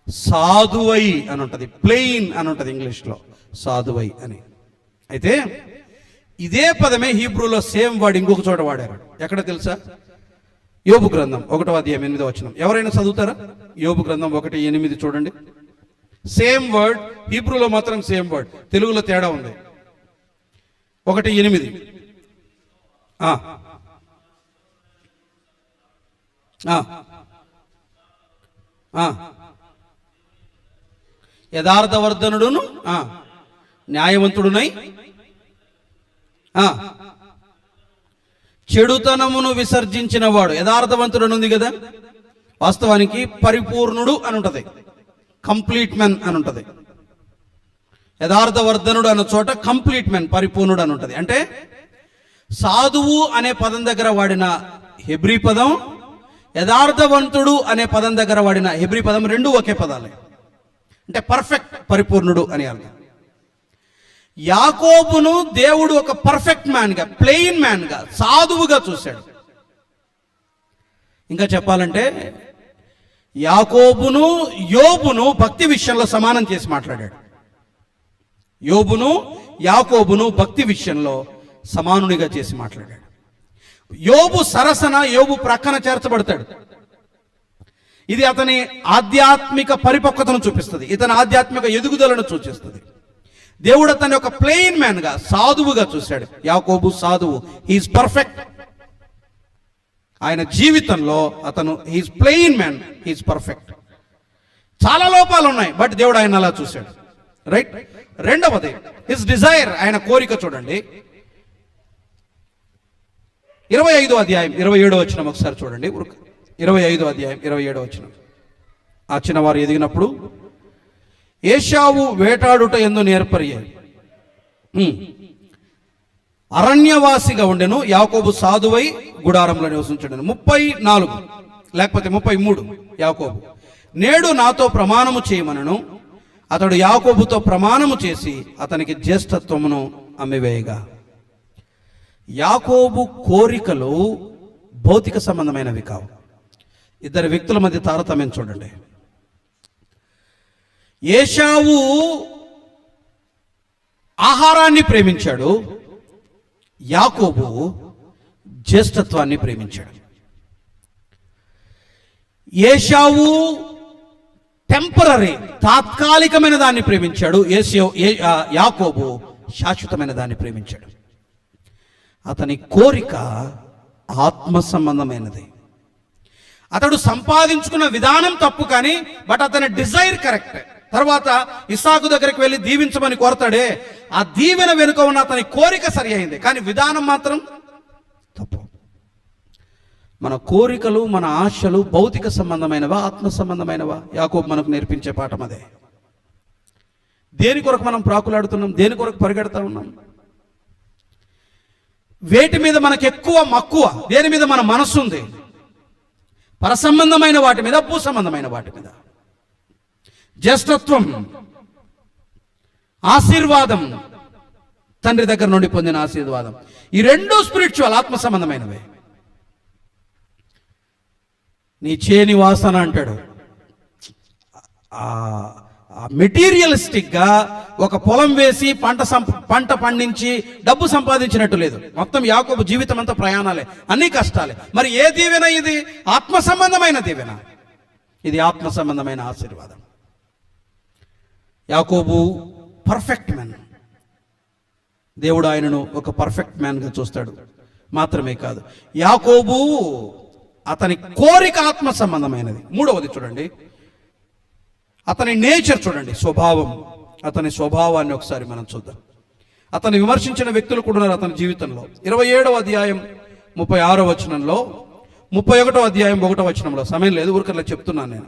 S1: సాధువై అని ఉంటుంది, ప్లెయిన్ అని ఉంటుంది ఇంగ్లీష్లో, సాధువై అని. అయితే ఇదే పదమే హీబ్రూలో సేమ్ వర్డ్ ఇంకొక చోట వాడారు. ఎక్కడ తెలుసా? యోబు గ్రంథం 1వ అధ్యాయం 8వ వచనం. ఎవరైనా చదువుతారా? యోబు గ్రంథం 1:8 చూడండి. సేమ్ వర్డ్, హీబ్రూలో మాత్రం సేమ్ వర్డ్, తెలుగులో తేడా ఉంది. 1:8. యథార్థవర్ధనుడును న్యాయవంతుడునై చెడుతనమును విసర్జించిన వాడు. యథార్థవంతుడు ఉంది కదా, వాస్తవానికి పరిపూర్ణుడు అని ఉంటది, కంప్లీట్ మెన్ అని ఉంటది. యథార్థవర్ధనుడు అన్న చోట కంప్లీట్ మెన్, పరిపూర్ణుడు అని ఉంటది. అంటే సాధువు అనే పదం దగ్గర వాడిన హెబ్రీ పదం, యథార్థవంతుడు అనే పదం దగ్గర వాడిన హెబ్రీ పదం రెండు ఒకే పదాలే. అంటే పర్ఫెక్ట్, పరిపూర్ణుడు అని అర్థం. యాకోబును దేవుడు ఒక పర్ఫెక్ట్ మ్యాన్ గా, ప్లెయిన్ మ్యాన్ గా, సాధువుగా చూశాడు. ఇంకా చెప్పాలంటే యాకోబును యోబును భక్తి విషయంలో సమానం చేసి మాట్లాడాడు. యోబును యాకోబును భక్తి విషయంలో సమానునిగా చేసి మాట్లాడాడు. యోబు సరసన, యోబు ప్రక్కన చేర్చబడతాడు. ఇది అతని ఆధ్యాత్మిక పరిపక్వతను చూపిస్తుంది, ఇతని ఆధ్యాత్మిక ఎదుగుదలను సూచిస్తుంది. దేవుడు అతన్ని ఒక ప్లెయిన్ మ్యాన్ గా, సాధువుగా చూశాడు. యాకోబు సాధువు, హీఈస్ పర్ఫెక్ట్. ఆయన జీవితంలో అతను he's plain man, he's perfect. చాలా లోపాలు ఉన్నాయి, బట్ దేవుడు ఆయన అలా చూశాడు. రైట్. రెండవది హిస్ డిజైర్, ఆయన కోరిక చూడండి. 25వ అధ్యాయం 27వ వచనం ఒకసారి చూడండి. 25వ అధ్యాయం 27వ వచనం. ఆ చిన్నవారు ఎదిగినప్పుడు ఏశావు వేటాడుట యందు నేర్పరి అరణ్యవాసిగా ఉండెను. యాకోబు సాధువై గుడారంలో నివసించుండెను. 34 లేకపోతే 33 యాకోబు, నేడు నాతో ప్రమాణము చేయమనను. అతడు యాకోబుతో ప్రమాణము చేసి అతనికి జ్యేష్ఠత్వమును అమ్మివేయగా. యాకోబు కోరికలు భౌతిక సంబంధమైనవి కావు. ఇద్దరు వ్యక్తుల మధ్య తారతమ్యం చూడండి. ఏశావు ఆహారాన్ని ప్రేమించాడు, యాకోబు జ్యేష్ఠత్వాన్ని ప్రేమించాడు. ఏశావు టెంపరరీ, తాత్కాలికమైన దాన్ని ప్రేమించాడు. యాకోబు శాశ్వతమైన దాన్ని ప్రేమించాడు. అతని కోరిక ఆత్మ సంబంధమైనది. అతడు సంపాదించుకున్న విధానం తప్పు కానీ, బట్ అతని డిజైర్ కరెక్ట్. తర్వాత ఇస్సాకు దగ్గరికి వెళ్ళి దీవించమని కోరతాడే, ఆ దీవెన వెనుక ఉన్న అతని కోరిక సరి అయింది, కానీ విధానం మాత్రం తప్పు. మన కోరికలు, మన ఆశలు భౌతిక సంబంధమైనవా, ఆత్మ సంబంధమైనవా? యాకోబు మనకు నేర్పించే పాఠం అదే. దేని కొరకు మనం ప్రాకులాడుతున్నాం? దేని కొరకు పరిగెడతా ఉన్నాం? వేటి మీద మనకు ఎక్కువ మక్కువ? దేని మీద మన మనస్సు ఉంది? పరసంబంధమైన వాటి మీద, భూ సంబంధమైన వాటి మీద? జ్యేష్ఠత్వం, ఆశీర్వాదం, తండ్రి దగ్గర నుండి పొందిన ఆశీర్వాదం, ఈ రెండు స్పిరిచువల్, ఆత్మ సంబంధమైనవే. నీ చేని వాసన అంటాడు. మెటీరియలిస్టిక్గా ఒక పొలం వేసి పంట పండించి డబ్బు సంపాదించినట్టు లేదు. మొత్తం యాకోబు జీవితం అంతా ప్రయాణాలే, అన్ని కష్టాలే. మరి ఏ దీవెన ఇది? ఆత్మ సంబంధమైన దీవెన. ఇది ఆత్మ సంబంధమైన ఆశీర్వాదం. యాకోబు పర్ఫెక్ట్ మ్యాన్. దేవుడు ఆయనను ఒక పర్ఫెక్ట్ మ్యాన్గా చూస్తాడు. మాత్రమే కాదు, యాకోబు అతని కోరిక ఆత్మ సంబంధమైనది. మూడవది చూడండి, అతని నేచర్ చూడండి, స్వభావం. అతని స్వభావాన్ని ఒకసారి మనం చూద్దాం. అతన్ని విమర్శించిన వ్యక్తులు కూడా ఉన్నారు అతని జీవితంలో. 27వ అధ్యాయం 36వ వచనంలో, 31వ అధ్యాయం 1వ వచనంలో, సమయం లేదు ఊరికల్లా చెప్తున్నాను నేను.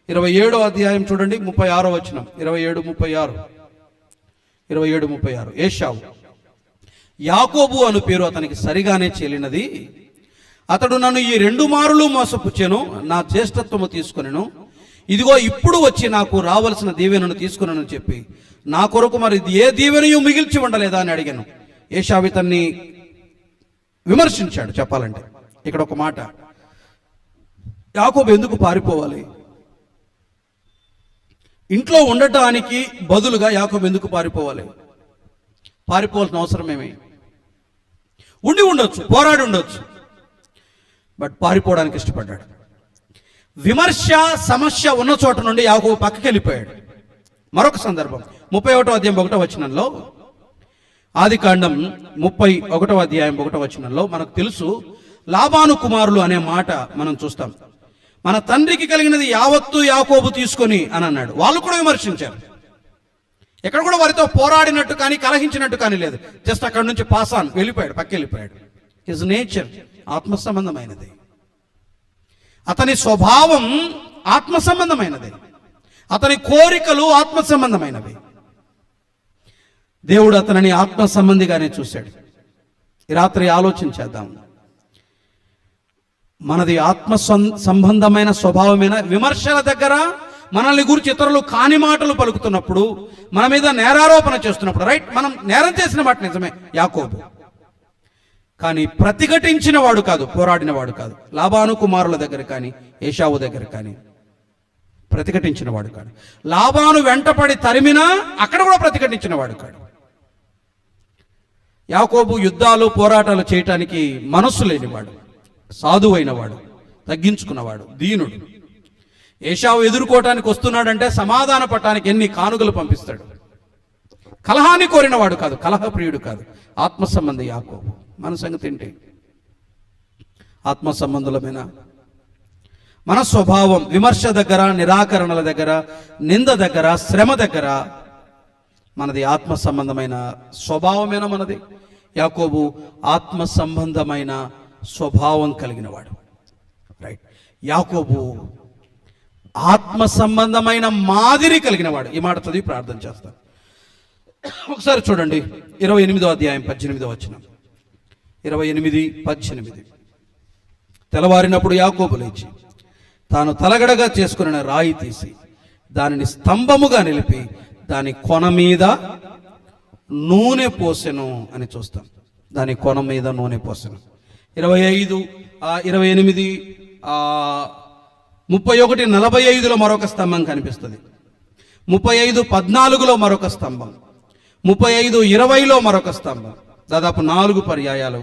S1: 27వ అధ్యాయం చూడండి, 36వ వచనం, 27-36. ఏశావు, యాకోబు అను పేరు అతనికి సరిగానే చెల్లినది. అతడు నన్ను ఈ 2 మారులు మోసపుచ్చెను, నా జ్యేష్ఠత్వము తీసుకొనెను. ఇదిగో ఇప్పుడు వచ్చి నాకు రావలసిన దీవెనను తీసుకున్నానని చెప్పి నా కొరకు మరి ఏ దీవెనయు మిగిల్చి ఉండలేదా అని అడిగాను. ఏశావు ఇతన్ని విమర్శించాడు. చెప్పాలంటే ఇక్కడ ఒక మాట, యాకోబు ఎందుకు పారిపోవాలి? ఇంట్లో ఉండటానికి బదులుగా యాకోబు ఎందుకు పారిపోవాలి? పారిపోవాల్సిన అవసరం ఏమి? ఉండి ఉండొచ్చు, పోరాడి ఉండొచ్చు, బట్ పారిపోవడానికి ఇష్టపడ్డాడు. విమర్శ, సమస్య ఉన్న చోట నుండి యాకోబు పక్కకి వెళ్ళిపోయాడు. మరొక సందర్భం 31వ అధ్యాయం 1వ వచనంలో, ఆదికాండం 31వ అధ్యాయం 1వ వచనంలో మనకు తెలుసు, లాబాను కుమారులు అనే మాట మనం చూస్తాం. మన తండ్రికి కలిగినది యావత్తు యాకోబు తీసుకొని అని అన్నాడు. వాళ్ళు కూడా విమర్శించారు. ఎక్కడ కూడా వారితో పోరాడినట్టు కానీ కలహించినట్టు కానీ లేదు. జస్ట్ అక్కడ నుంచి పాస్ ఆన్ వెళ్ళిపోయాడు, పక్క వెళ్ళిపోయాడు. హిజ్ నేచర్ ఆత్మ సంబంధమైనది. అతని స్వభావం ఆత్మ సంబంధమైనది. అతని కోరికలు ఆత్మ సంబంధమైనవి. దేవుడు అతనిని ఆత్మ సంబంధిగానే చూశాడు. ఈ రాత్రి ఆలోచించేద్దాం. మనది ఆత్మ సంబంధమైన స్వభావమైన విమర్శల దగ్గర మనల్ని గురించి ఇతరులు కాని మాటలు పలుకుతున్నప్పుడు, మన మీద నేరారోపణ చేస్తున్నప్పుడు, రైట్, మనం నేరం చేసిన మాట నిజమే యాకోబు, కానీ ప్రతిఘటించిన వాడు కాదు, పోరాడిన వాడు కాదు. లాబాను కుమారుల దగ్గర కానీ ఏశావు దగ్గర కానీ ప్రతిఘటించిన వాడు కాదు. లాబాను వెంటపడి తరిమినా అక్కడ కూడా ప్రతిఘటించిన వాడు కాదు. యాకోబు యుద్ధాలు, పోరాటాలు చేయటానికి మనస్సు లేనివాడు, సాధువైన వాడు, తగ్గించుకున్నవాడు, దీనుడు. ఏశావు ఎదుర్కోవటానికి వస్తున్నాడంటే సమాధాన పడటానికి ఎన్ని కానుకలు పంపిస్తాడు. కలహాన్ని కోరినవాడు కాదు, కలహప్రియుడు కాదు, ఆత్మ సంబంధి యాకోబు. మన సంగతి ఏంటి? ఆత్మ సంబంధులమైన మన స్వభావం విమర్శ దగ్గర, నిరాకరణల దగ్గర, నింద దగ్గర, శ్రమ దగ్గర మనది ఆత్మ సంబంధమైన స్వభావమేనా మనది? యాకోబు ఆత్మ సంబంధమైన స్వభావం కలిగిన వాడు, రైట్. యాకోబు ఆత్మ సంబంధమైన మాదిరి కలిగిన వాడు. ఈ మాట చదివి ప్రార్థన చేస్తాను. ఒకసారి చూడండి 28వ అధ్యాయం 18వ వచనం. 28:18. తెల్లవారినప్పుడు యాకోబు లేచి తాను తలగడగా చేసుకున్న రాయి తీసి దానిని స్తంభముగా నిలిపి దాని కొన మీద నూనె పోసెను అని చూస్తాం. దాని కొన మీద నూనె పోసెను. 25, 28, 31, 45లో మరొక స్తంభం కనిపిస్తుంది. 35, 14లో మరొక స్తంభం. 35, 20లో మరొక స్తంభం. దాదాపు 4 పర్యాయాలు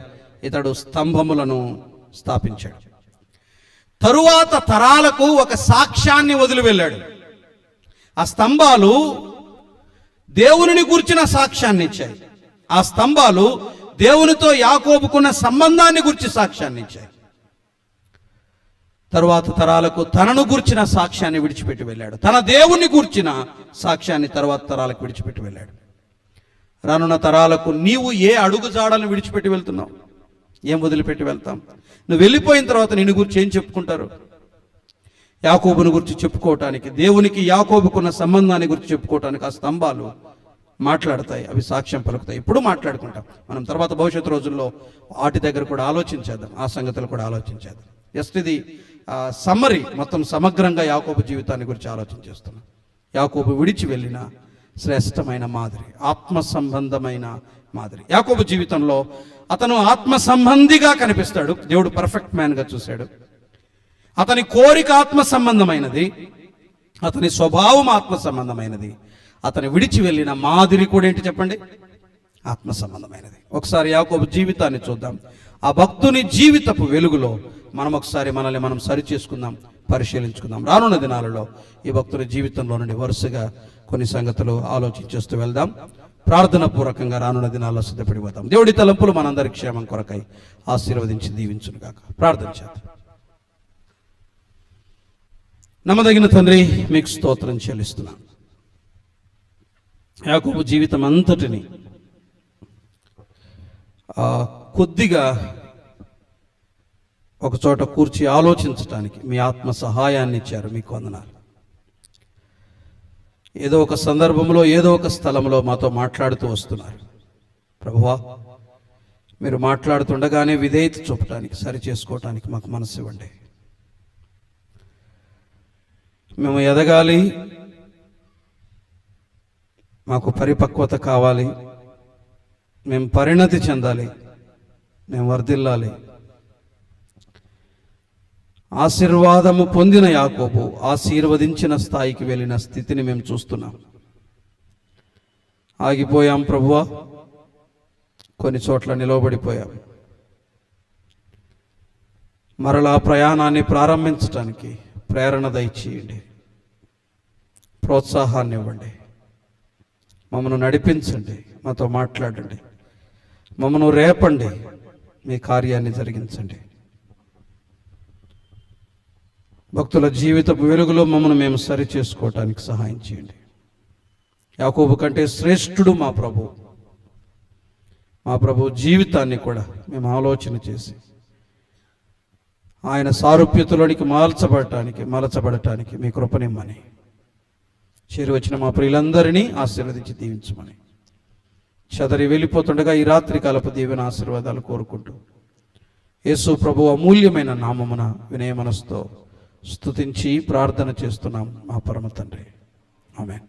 S1: ఇతడు స్తంభములను స్థాపించాడు. తరువాత తరాలకు ఒక సాక్ష్యాన్ని వదిలి వెళ్ళాడు. ఆ స్తంభాలు దేవునిని గుర్చిన సాక్ష్యాన్ని ఇచ్చాయి. ఆ స్తంభాలు దేవునితో యాకోబుకున్న సంబంధాన్ని గురించి సాక్ష్యాన్ని ఇచ్చాయి. తరువాత తరాలకు తనను గుర్చిన సాక్ష్యాన్ని విడిచిపెట్టి వెళ్ళాడు. తన దేవుణ్ణి గుర్చిన సాక్ష్యాన్ని తర్వాత తరాలకు విడిచిపెట్టి వెళ్ళాడు. రానున్న తరాలకు నీవు ఏ అడుగుజాడలను విడిచిపెట్టి వెళ్తున్నావు? ఏం వదిలిపెట్టి వెళ్తాం? నువ్వు వెళ్ళిపోయిన తర్వాత నిన్ను గురించి ఏం చెప్పుకుంటారు? యాకోబుని గురించి చెప్పుకోవటానికి, దేవునికి యాకోబుకున్న సంబంధాన్ని గురించి చెప్పుకోవటానికి ఆ స్తంభాలు మాట్లాడతాయి, అవి సాక్ష్యం పలుకుతాయి. ఇప్పుడు మాట్లాడుకుంటాం మనం, తర్వాత భవిష్యత్తు రోజుల్లో వాటి దగ్గర కూడా ఆలోచించేద్దాం, ఆ సంగతులు కూడా ఆలోచించేద్దాం. జస్ట్ ఇది సమ్మరీ, మొత్తం సమగ్రంగా యాకోబు జీవితాన్ని గురించి ఆలోచన చేస్తున్నాం. యాకోబు విడిచి వెళ్ళిన శ్రేష్టమైన మాదిరి, ఆత్మ సంబంధమైన మాదిరి. యాకోబు జీవితంలో అతను ఆత్మ సంబంధిగా కనిపిస్తాడు. దేవుడు పర్ఫెక్ట్ మ్యాన్గా చూశాడు. అతని కోరిక ఆత్మ సంబంధమైనది, అతని స్వభావం ఆత్మ సంబంధమైనది. అతను విడిచి వెళ్ళిన మాదిరి కూడా ఏంటి చెప్పండి? ఆత్మ సంబంధమైనది. ఒకసారి యాకోబు జీవితాన్ని చూద్దాం. ఆ భక్తుని జీవితపు వెలుగులో మనం ఒకసారి మనల్ని మనం సరి చేసుకుందాం, పరిశీలించుకుందాం. రానున్న దినాలలో ఈ భక్తుని జీవితంలో నుండి వరుసగా కొన్ని సంగతులు ఆలోచించేస్తూ వెళ్దాం. ప్రార్థన పూర్వకంగా రానున్న దినాల్లో సిద్ధపడిపోతాం. దేవుడి తలంపులు మనందరి క్షేమం కొరకై ఆశీర్వదించి దీవించును గాక. ప్రార్థన చేద్దాం. నమ్మదగిన తండ్రి, మీకు స్తోత్రం చెల్లిస్తున్నాను. యాకోబు జీవితం అంతటిని కొద్దిగా ఒక చోట కూర్చి ఆలోచించడానికి మీ ఆత్మ సహాయాన్ని ఇచ్చారు. మీకు వందనాలు. ఏదో ఒక సందర్భంలో, ఏదో ఒక స్థలంలో మాతో మాట్లాడుతూ వస్తున్నారు ప్రభువా. మీరు మాట్లాడుతుండగానే విధేయత చూపటానికి, సరి చేసుకోవటానికి మాకు మనసు ఇవ్వండి. మేము ఎదగాలి, మాకు పరిపక్వత కావాలి, మేము పరిణతి చెందాలి, మేము వర్ధిల్లాలి. ఆశీర్వాదము పొందిన యాకోబు ఆశీర్వదించిన స్థాయికి వెళ్ళిన స్థితిని మేము చూస్తున్నాం. ఆగిపోయాం ప్రభువా, కొన్ని చోట్ల నిలవబడిపోయాం. మరలా ప్రయాణాన్ని ప్రారంభించడానికి ప్రేరణ దయచేయండి, ప్రోత్సాహాన్ని ఇవ్వండి, మమ్మను నడిపించండి, మాతో మాట్లాడండి, మమ్మను రేపండి, మీ కార్యాన్ని జరిగించండి. భక్తుల జీవితపు వెలుగులో మమ్మను మేము సరి చేసుకోవటానికి సహాయం చేయండి. యాకోబు కంటే శ్రేష్ఠుడు మా ప్రభు. మా ప్రభు జీవితాన్ని కూడా మేము ఆలోచన చేసి ఆయన సారూప్యతలోనికి మలచబడటానికి మీ కృపనిమ్మని, చేరి వచ్చిన మా ప్రియులందరినీ ఆశీర్వదించి దీవించమని, చెదరి వెళ్ళిపోతుండగా ఈ రాత్రి కాలపు దీవెన ఆశీర్వాదాలు కోరుకుంటూ యేసు ప్రభు అమూల్యమైన నామమున వినయ మనసుతో స్తుతించి ప్రార్థన చేస్తున్నాం మా పరమ తండ్రి. ఆమేన్.